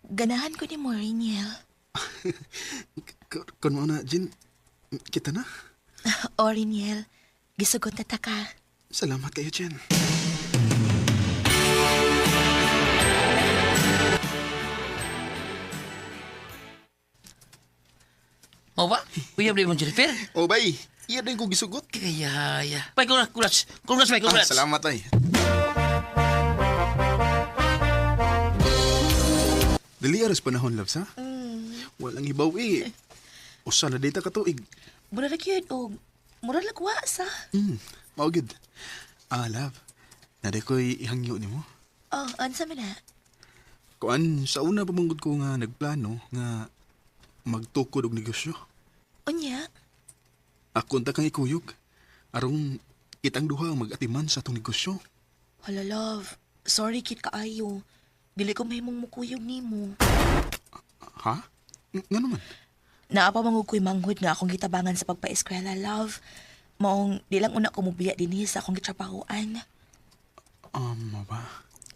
ganahan ko ni mo, Reniel. Kung mo na, Jen, kita na. O, Reniel, gisugot na ta ka. Salamat kayo, Jen. Mau ba? Kuya beli mo, Jennifer? O, bay. Iya din ko gisugot. Kaya, ya. Bay, congrats. Congrats, bay, congrats. Salamat, ay. Dali aras panahon, loves, ha? Walang hibaw, eh. Usa na data ka tuig. Mura yun, o mura lagwa sa. Maugid. Love. Nade ko'y ihangyo ni mo. Oh, ansa man na? Kuan, sa una pamanggod ko nga nagplano nga magtukod og negosyo. Unya? Ako unta kang ikuyog. Arong kitang duha ang mag-atiman sa atong negosyo. Hala, love. Sorry, kit kaayo. Dili ko mahimong mukuyog nimo. Ha? Nga naman? Naapa mangukoy manghud nga akong gitabangan sa pagpa-eskwela, love. Maong di lang una ko mubiya din sa akong gitrabahoan. Ba?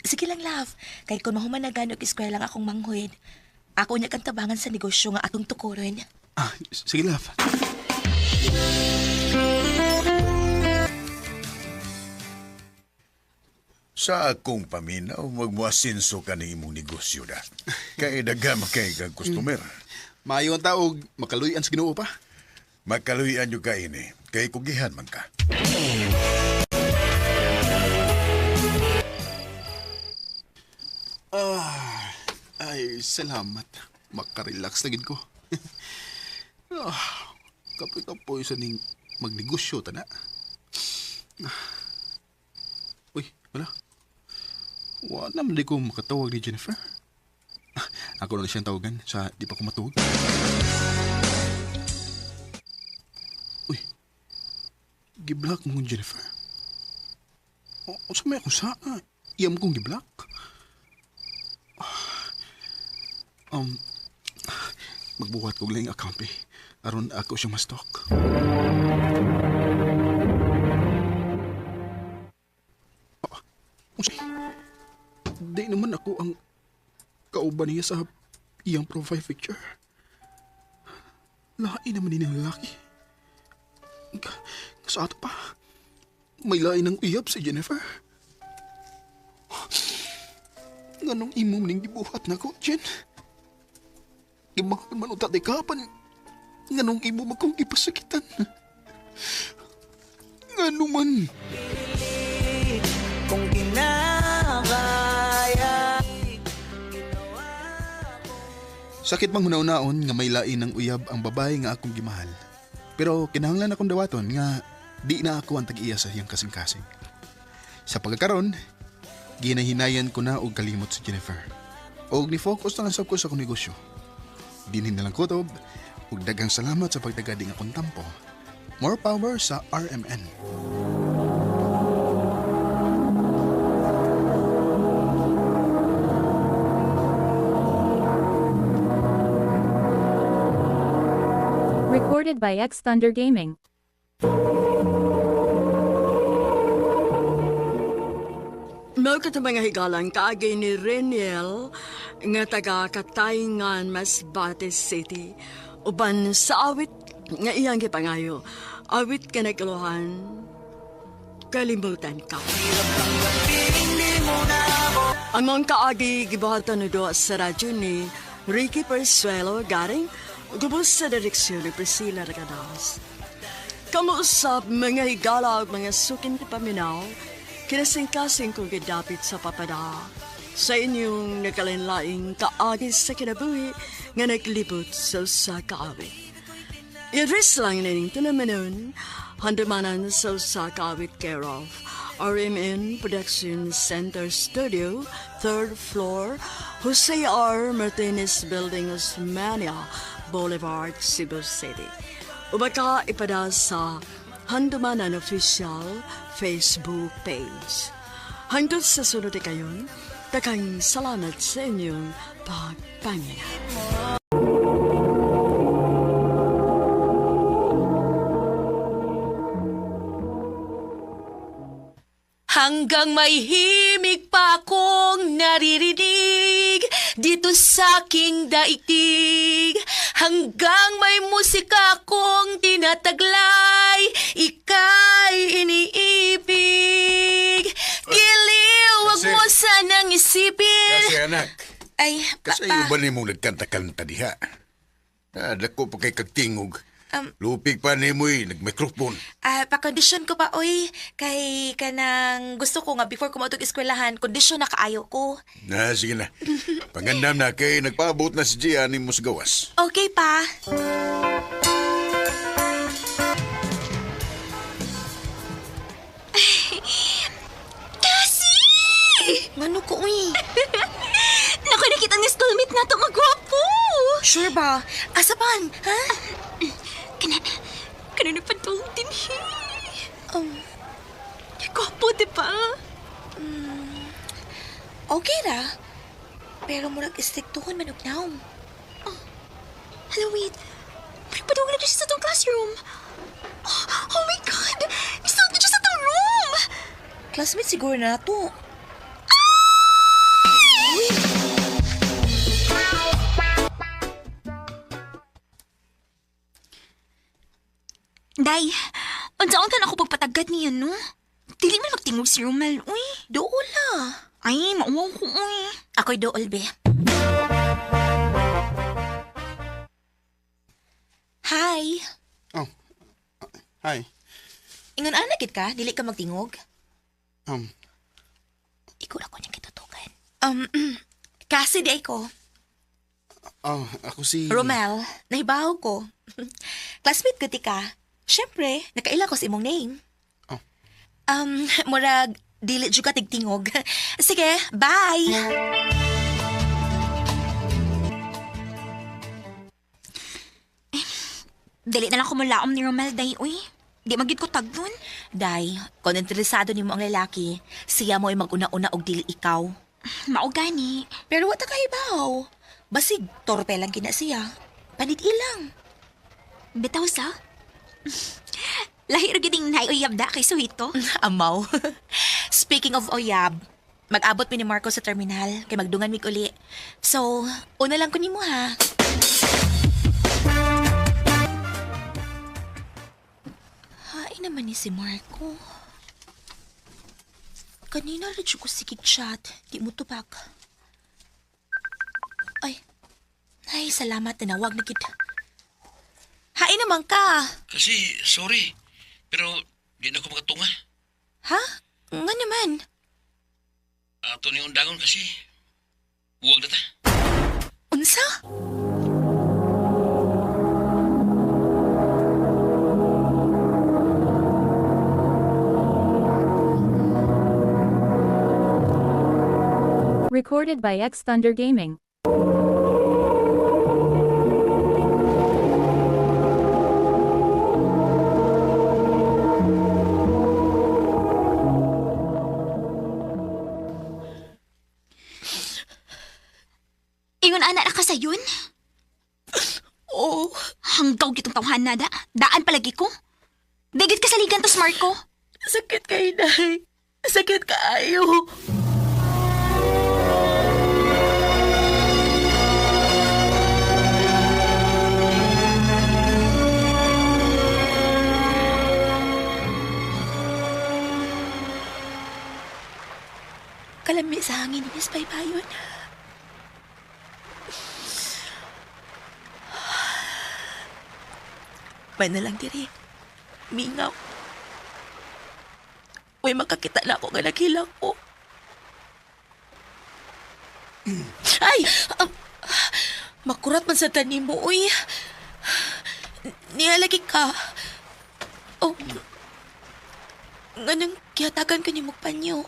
Sige lang, love. Kahit kung mahuman na gano'g eskwela nga akong manghud, ako niya kang tabangan sa negosyo nga atong tukuron. Sige, love. Sa akong paminaw, magmuasinso ka ng imong negosyo da. Kaya daga makay kag customer. Maayo ang taog, makaluyan sa Ginoo pa. Makaluyan nyo ka ini. Kay kugihan man ka. Ay, salamat. Makarelax na gid ko. Kapoy-kapoy sa ning magnegosyo ta na. Uy, wala. Wala naman di ko makatawag ni Jennifer. Ako na siyang tawagan sa di pa ko matuwag. Uy, giblock mo Jennifer. O sa may ako sa iyam kong giblock. Magbuhat ko lang account eh. Aron ako siya ma-stalk. Di naman ako ang kauban niya sa iyang profile picture. Lain naman din ang lalaki. Sa ato pa, may lain ng uyab si Jennifer. Nganong imong ning gibuhat na ko, Jen? Imahal man utat kapan. Nganong imo makong ipasakitan. Ngano man. Kung kinakaya. Sakit mang hunaw-naon nga may lain ng uyab ang babae nga akong gimahal. Pero kinahanglan akong dawaton nga di na ako ang tag-iya sa iyang kasing-kasing. Sa pagkakaroon, ginahinayan ko na og kalimot si Jennifer. Og ni-focus na lang sab ko sa akong negosyo. Dinhin na lang kutob, ug daghang salamat sa pagtagading akong tampo. More power sa RMN. Recorded by X Thunder Gaming. Mao ka mga higalang kaagay ni Reniel nga taga Katayngan, Masbate City. Uban sa awit nga iyang gipangayo. Awit ka nagkaluhan, kalimutan ka. Ang mga kaagi gibahatan na doon sa radyo ni Ricky Persuelo garing gubos sa direksyon ni Priscilla Ragadas. Kamuusap mga higala at mga sukin ti paminaw, kinasing-kasing kong gidapit sa papada. Sa inyong nakalinlaing kaagis sa kinabuhi nga naglibot sa kaawit. I-address lang naning tunamanon, handamanan sa kaawit care of RMN Production Center Studio, 3rd floor, Jose R. Martinez Building, Osmania Boulevard, Cebu City. Ubaka ipada sa Handumanan Official Facebook page. Hangtod sa sunod kayon, takang salamat sa inyong pagpangina. Hanggang may himig pa akong naririnig dito sa aking daigdig. Hanggang may musika akong tinataglay, ika'y iniibig. Giliw, wag mo sanang isipin. Kasi anak, Ay, kasi papa. ba ni mong nagkanta-kanta diha? Dako pa kay kagtingog. Lupig pa ni mo'y nagmikrofon. Pa-kondisyon ko pa, oy. Kay kanang gusto ko nga before ko matog eskwelahan, kondisyon na kaayo ko. Sige na. Pangandam na kay nagpaabot na si Gian ni mo sa gawas. Okay pa. Kasi! Ngano ko, uy? Naku, nakita ng schoolmate na ito, magwapo! Sure ba? Asapan, ha? Kanan pa itong dinhi. Gwapo, di ba? Okay ra. Pero murag istiktuhon manug naong. Hello, wait. Pagpadungan na siya sa itong classroom. Oh my God! Isang na siya sa itong room! Classmate siguro na to. Day, unsaon ka na ako pagpatagad niya, no? Dili man magtingog si Romel, uy. Dool la. Ay, mauwaw ko, uy. Ako'y dool, be. Hi. Oh. Hi. Ingon anakit ka? Dili ka magtingog? Um, Ikaw ako niyang kitutukan. Kasi di ko. ako si... Romel, nahibaw ko. Classmate ko ti ka. Siyempre, nakaila ko sa imong name. Oh. Murag, dili juga tigtingog. Sige, bye! Dili na lang kumulaom ni Romel, day, uy. Di magid ko tagdun. Day, kung interesado ni mo ang lalaki, siya mo ay mag-una-una og dili ikaw. Mao gani. Pero wata kahibaw. Basig, torpe lang kina siya. Panit ilang. Bitaw sa? Lahi ra giding naiuyab da kay Suhito. Amaw. Speaking of oyab, mag-abot mi ni Marco sa terminal kay magdungan mig uli. So, una lang ko nimo ha. Hain naman ni si Marco. Kanina rin ko sikig chat. Di mo tubak. Ay, salamat. Tinawag na kita. Hain naman ka. Kasi, sorry. Pero, di na ako makatunga. Ha? Nga naman. Ato ni undangon kasi. Huwag na ta. Unsa? Recorded by X Thunder Gaming. Ingon ana na ka sayon? Oo. Hanggaw gitong tawhan na da. Daan palagi ko. Digit ka sa ligan to, Marco. Sakit ka, Inay. Sakit ka, ayo. Kalami sa hangin ni Miss Baybayon. May na lang diri. Mingaw. Uy, makakita na ako nga naghilang ko. Ay! Makurat man sa tanim mo, uy. Nihalagi ka. Oh. Nga nang kiyatagan ka niyo magpanyo.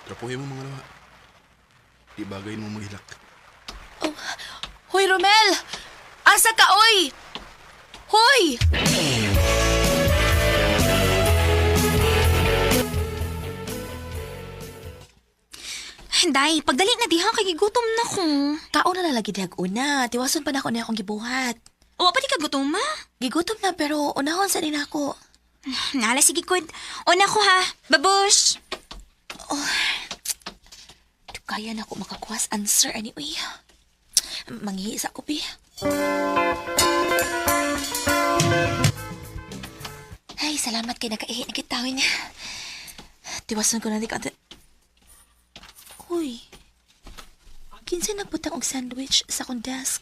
Trapuhin mo mga lawa. Di bagay mo mahilak. Oh. Hoy, Romel! Asa ka, oy! Hoy! Day, pagdali na diha kay gigutom na ko. Kaon na lalagi dihag una. Tiwason pa na ako na akong gibuhat. O, pa di ka gutom, ma? Gigutom na pero unahon sa din ako. Nala, sige, kod. O na ko, ha? Babush! Oh. Di kaya na ako makakuhas answer anyway. Manghihi sa kopi. Ay, salamat kay nakaihi na kitawin. Tiwason ko na di ka. Uy, kinsa nagbutang og sandwich sa akong desk.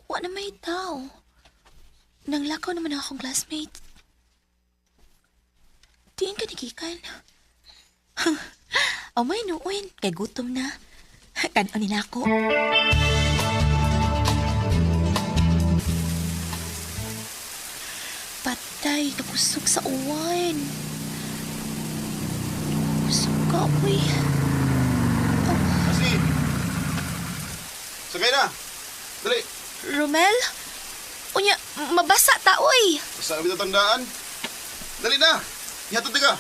Wa na may tao. Nanglakaw naman ang akong classmate. Diin ka nigikan. O may nuuin, kay gutom na. Kanon na ako. Patay, nabusog sa uwan. Busog ka, uy. Kasi! Sakay na! Dali! Romel? Unya, mabasa ta, uy. Basta kami tatandaan. Dali na! Ihatod ka!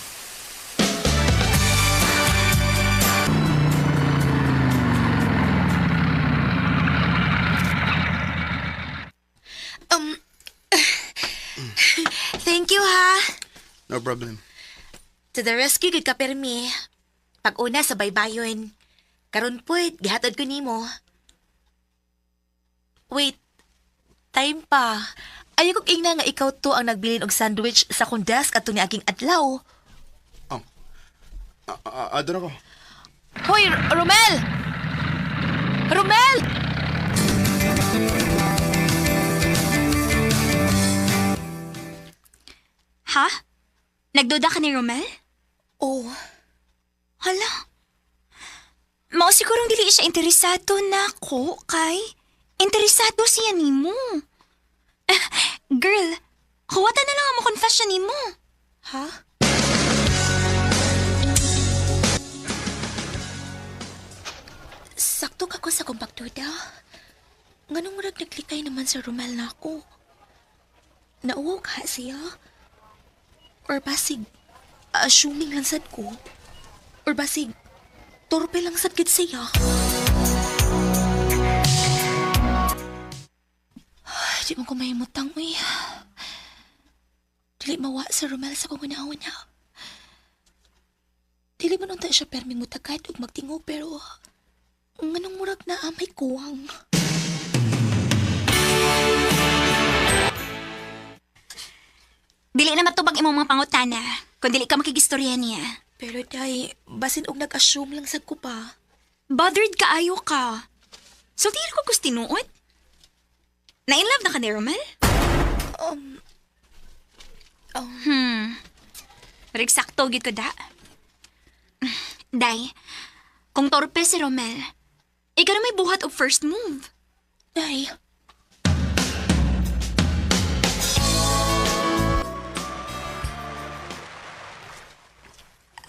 Thank you, ha. No problem. To the rescue, good ka, Permi. Pag-una sa baybayon. Karon po'y, gihatod ko nimo. Wait, time pa. Ayaw kong ingna nga ikaw to ang nagbilin og sandwich sa kong desk at ni aking adlaw. Adon ako. Hoy, Romel! Romel! Ha? Nagduda ka ni Romel? Oh, Hala. Mao sigurong dili siya interesado na ko kay interesado siya nimo. Girl, huwata na lang ang mo confess siya nimo. ha? Sakto ka ko sa kong pagduda. Nganong murag naglikay naman sa Romel na ako. Nauwaw ka siya? Or basig, assuming lang sad ko? Or basig, torpe lang sad gid siya? Di mo ko mahimutang, uy. Dili mawa sa Romel sa kong unahon niya. Dili mo nung tayo siya perming mutagad ug magtingo pero nganong murag na amay kuwang. Dili na matubag imong mga pangutana kung dili ka makigistorya niya. Pero day, basin og nag-assume lang sad ko pa. Bothered ka ayo ka. So dili ko gusto tinuod? Na in love na ka ni Romel? Pero eksakto gid ko da. Day, kung torpe si Romel, ikaw na may buhat og first move. Day,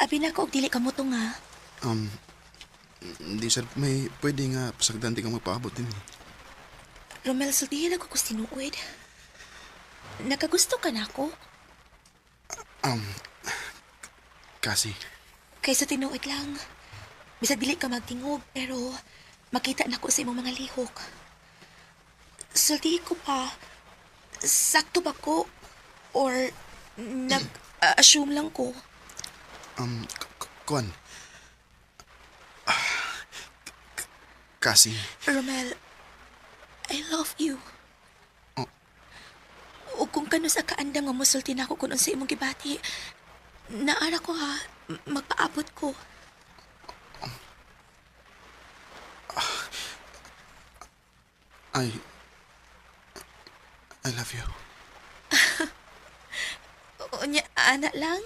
abi na ko og dili ka mo to nga. Di sir, may pwede nga pasagdan di kang magpaabot din. Romel, sultihin ako kung sinuod. Nakagusto ka na ako? Kasi, Kaysa tinuod lang. Bisag dili ka magtingog, pero makita na ko sa imong mga lihok. Sultihin ko pa, sakto ba ko? Or nag-assume lang ko? Kuan. Kasi, Romel, I love you. Oh. O kung kano sa kaandang nga musulti na ako kung sa imong gibati, naara ko ha, magpaabot ko. I love you. O nya, anak lang?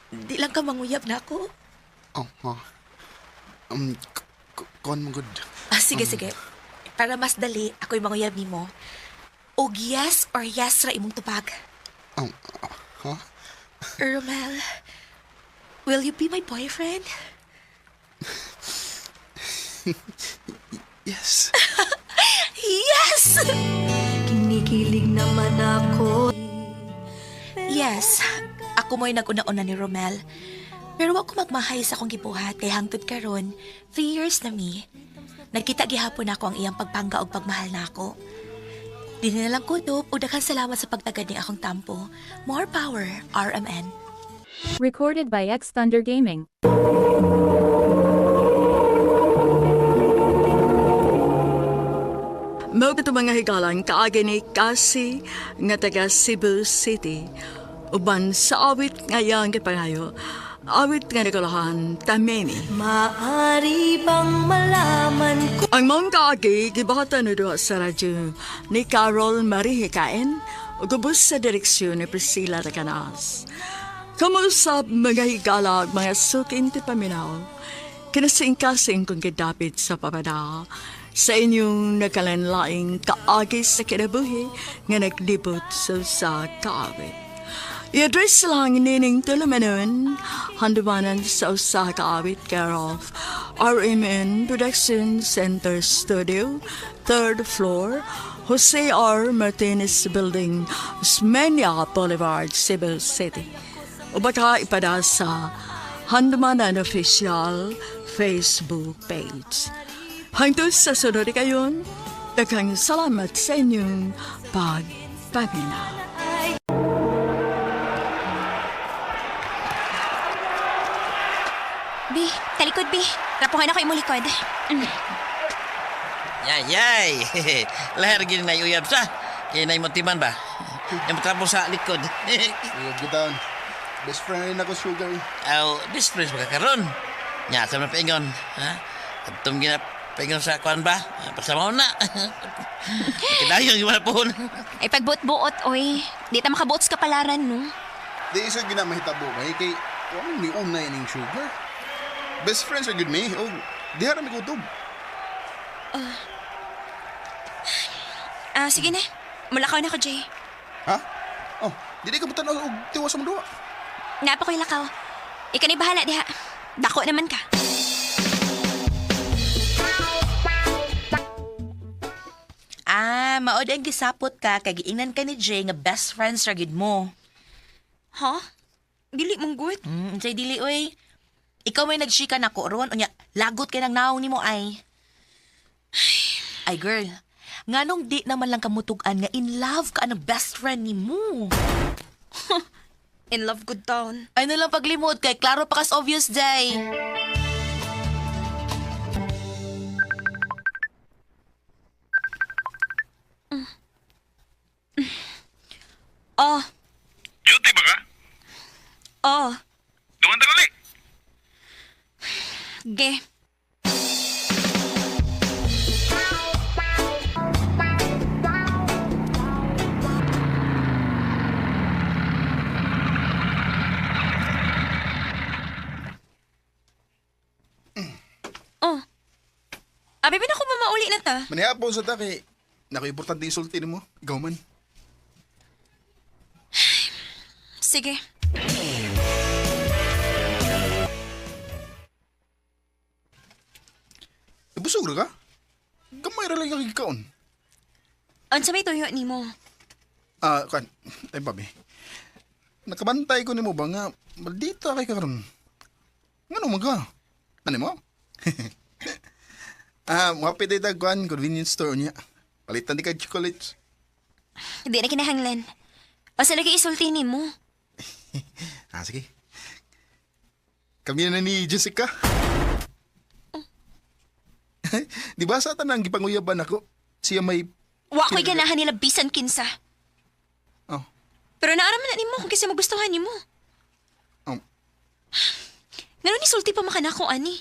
Di lang ka manguyab na ako? Kuan mo good. Sige, sige. Para mas dali, ako'y manguyab ni mo. Og yes or yes ra imong tupag. Ha? Romel, will you be my boyfriend? Yes. Yes! Kinikilig naman ako. Yes, ako mo'y nag-una-una ni Romel. Pero ako magmahay sa akong gibuhat kay hangtod karon 3 years na mi. Nagkita gihapon ako ang iyang pagpangga og pagmahal na ako. Di na lang kutob o daghang salamat sa pagtagad ni akong tampo. More power, RMN. Recorded by X Thunder Gaming. Mao ito mga higalan kaagi ni Kasi nga taga Cebu City. Uban sa awit ngayang kipangayo, awit nga nagalahan tamemi. Maari bang malaman ko? Ang mga kaagi, gibata na doon sa radyo ni Carol Marie Hikain o gubos sa direksyon ni Priscilla Racanas. Kamusap mga higalag, mga sukin ti paminaw, kinasing-kasing kong kidapit sa papada sa inyong nakalanlaing kaagi sa kinabuhi nga naglibot sa kaawit. I-address lang nining tulumanon, handumanan sa usa kaawit care of RMN Production Center Studio, 3rd floor, Jose R. Martinez Building, Osmeña Boulevard, Cebu City. O baka ipada sa Handumanan Official Facebook page. Hangtod sa sunod kayon, daghang salamat sa inyong pagpaminaw. Bi, talikod, Bi. Rapuhan ako imong likod. Yay! Lahar gini na uyab sa. Kaya na motiman ba? Yung matapos sa likod. Ayun, gitan. Best friend rin ako, Sugar. Aw, best friends magkakaroon. Nya, sa mga paingon. Ha? At tumgin na paingon sa kuan ba? Pasamaw na. Kinayong yung mga pohon. Ay pagbuot-buot, oy. Di ta makabuot sa kapalaran, no? Di isa ginamahitabo, may kay... Ano ni unay ning Sugar? Best friends are good me. Oh, di harami ko ito. Sige na. Mulakaw na ko, Jay. Ha? Oh, di ka mo tanaw og tiwas sa mundo. Napa ko'y lakaw. Ika ni bahala diha. Dako naman ka. Maod ang gisapot ka, kay giingnan ka ni Jay nga best friends ra gid mo. Ha? Dili mong good? Jay, dili, oy. Ikaw may nagsika na ko, ron, unya, lagot kay nang naong ni mo, ay. Ay, girl, nganong di naman lang kamutugan nga in love ka ng best friend ni mo. In love good town. Ay nalang paglimod kay klaro pa kas obvious, Jay. Oh. Duty ba ka? Oh. Dumanda ulit. Ge. Oh. Abi ba na ko mamauli na ta? Manihapon sa ta kay... Nako-importante isulti mo. Ikaw man. Sige. Busog ra ka? Gamay ra lang yung kikaon. Unsa may tuyo ni mo? Kan, ay babi. Nakabantay ko ni mo ba nga, maldita kay karon. Ngano man ka? Ano mo? Mapit ay tagwan, convenience store niya. Palitan di ka chocolates. Hindi na kinahanglan. O sa lagi isulti ni mo? Sige. Kami na ni Jessica. Di ba sa tanang gipanguyaban ako? Siya may... Wa ko'y ganahan nila bisan kinsa. Oh. Pero naaraman na ni mo kung kasi magustuhan ni mo. Oh. Ngano ni sulti pa makanako, ani?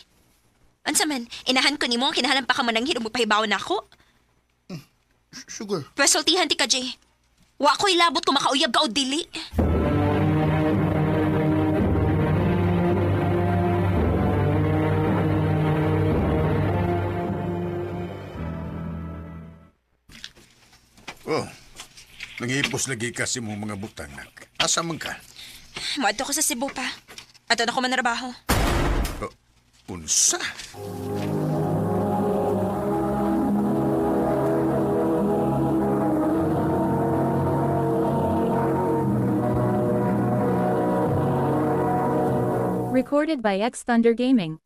Ansa man, inahan ko ni mo, kinahalan pa ka mananghid o magpahibaw na ako. Sugar. Pero sultihan ti ka, Jay. Wa ko'y labot kung makauyab ka o dili. Oh, nangihipos lagi kasi mo mga butang, nak. Asa man ka? Maadto ko sa Cebu pa. Ato na ko manarabaho. Oh, unsa? Recorded by X Thunder Gaming.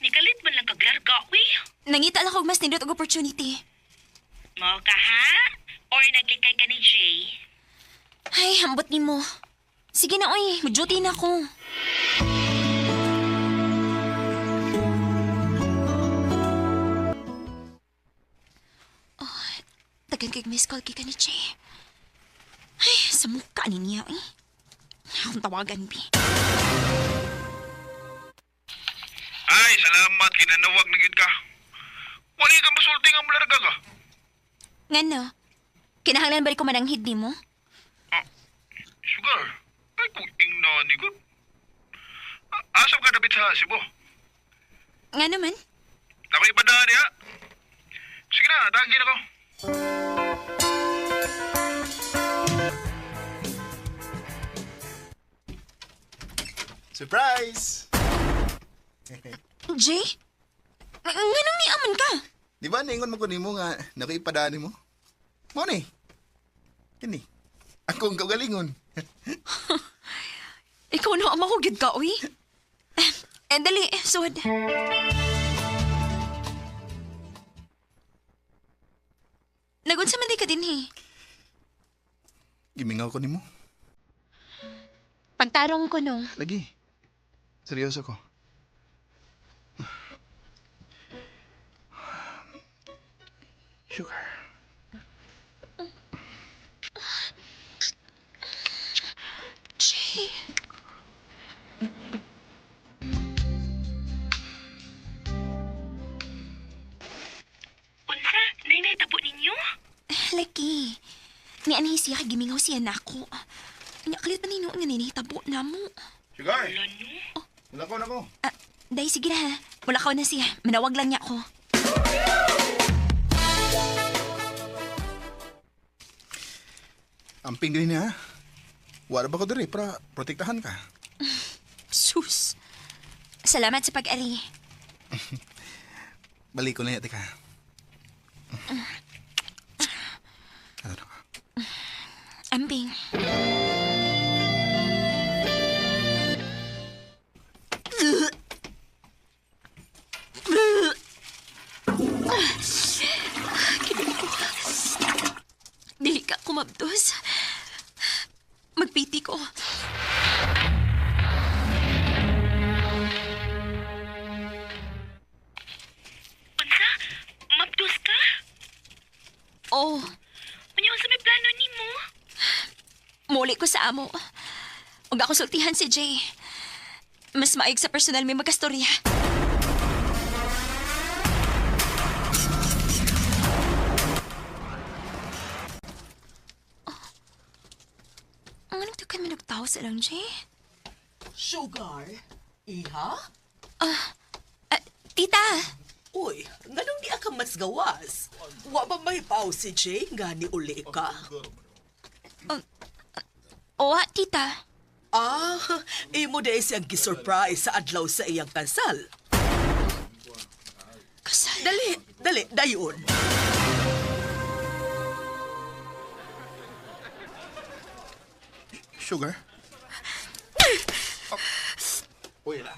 Nikalit man lang kaglarga, uy. Nangita lang kog mas nindot og opportunity. Mo ka ha? Or naglikay ka ni Jay? Ay, hambot ni mo. Sige na, oy. Mag-duty na ako. Oh, tagan kay miss call kay ka ni Jay. Ay, sa mukha ni niya, eh. Akong tawagan, bi. Ay, salamat. Kinanawag na gid ka. Wali ka masulti nga malarga ka. Ngano? Kinahanglan balik ko mananghid ni mo? Sugar. Ay, kung ingna ni ko. Asap ka dapit sa Cebu. Nga naman? Ako ipadaan niya. Sige na, tagin ako. Surprise! Jay? Nganong ni aman ka? Di ba ningon mo ko nimo nga nakipadaan mo? Mo ni. Kini. Ako ang kagalingon. Ikaw na ang mahugid ka, uy. Dali, sud. Nagunsa man di ka din, he. Gimingaw ko nimo. Pagtarong ko no. Lagi. Seryoso ko. Sugar. Jay. Unsa? Nay tabo ninyo? Laki. Ni ani siya kay gimingaw siya nako. Nya kalit pa ninyo nga ninitabo na mo. Sugar! Wala no? Nako, nako. Day, sige na ha. Wala ka na siya. Manawag lang niya ako. Amping din niya, ha? Wala ba ko diri para protektahan ka? Sus. Salamat sa pag-ari. Balik ko na yate ka. Ano ka? Ambing. Dili ka kumabdos. Magpiti ko. Unsa? Mabdos ka? Oh, Unya unsa may plano nimo? muli ko sa amo. Ug ako sultihan si Jay. Mas maayog sa personal may magkastorya. Ang anong to kami nagtawa sa lang, Jay? Sugar? Iha? Tita! Uy, nganong di ka mas gawas? Wa ba may pao si Jay nga ni uli ka? Owa, tita. Ah, imo day siyang gisurprise sa adlaw sa iyang kansal. Kasal. Dali, dayon. Sugar? Uy, la.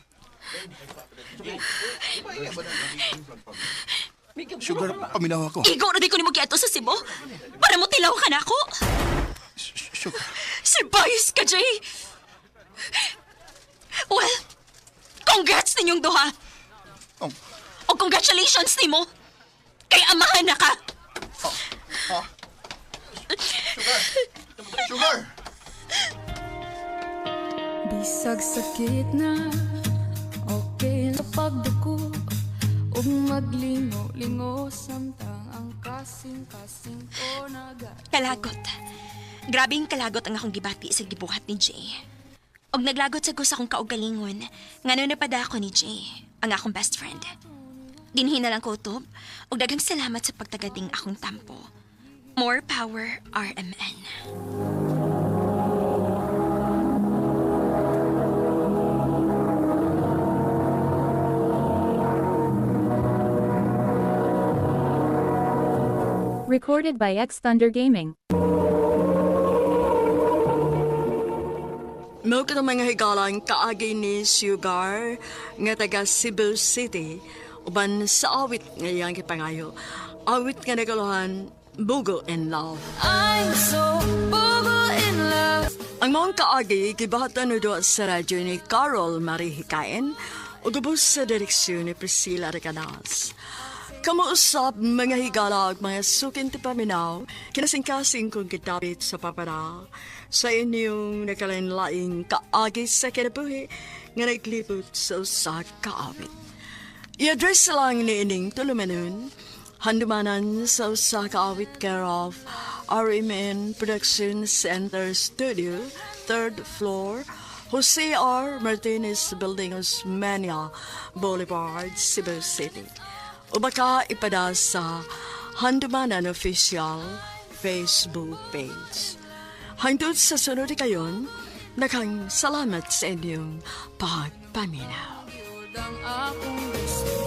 Sugar, paminaw ako. Igo na di ko ni mo kiato sa Cebu. Para mo tilaw ka na ako. Sugar. Si Bayes ka, Jay. Well, congrats ninyong duha. Oh. O congratulations ni mo. Kay amahan na ka. Sugar! Sugar! Bisag sakit na okay sa pagduko ug maglingo-lingo samtang ang kasing-kasing ko naga. Kalagot. Grabing kalagot ang akong gibati sa gibuhat ni Jay. Og naglagot sa gusto akong kaugalingon, ngano na pada ako ni Jay, ang akong best friend. Dinhin na lang ko utob, og daghang salamat sa pagtagading akong tampo. More power, RMN. Recorded by X Thunder Gaming. Mo ka mga higalang kaagi ni Sugar nga taga Cebu City uban sa awit nga iyang gipangayo. Awit nga nagaluhan, Bugo in Love. I'm so bugo in love. Ang mga kaagi gibahatan na doon sa radyo ni Carol Marie Hikain o gabos sa direksyon ni Priscilla Recanas. Kamuusap mga higala at mga sukin ti paminaw, kinasing-kasing kong kitapit sa papara sa inyong nakalinlaing kaagi sa kinabuhi nga naglibot sa usa kaawit. I-address lang ni ining tulumanon, handumanan sa usa kaawit care of RMN Production Center Studio, 3rd floor, Jose R. Martinez Building, Osmeña Boulevard, Cebu City. O baka ipada sa Handumanan Official Facebook page. Hangtod sa sunod kayon, nakang salamat sa inyong pagpaminaw. Ang akong gusto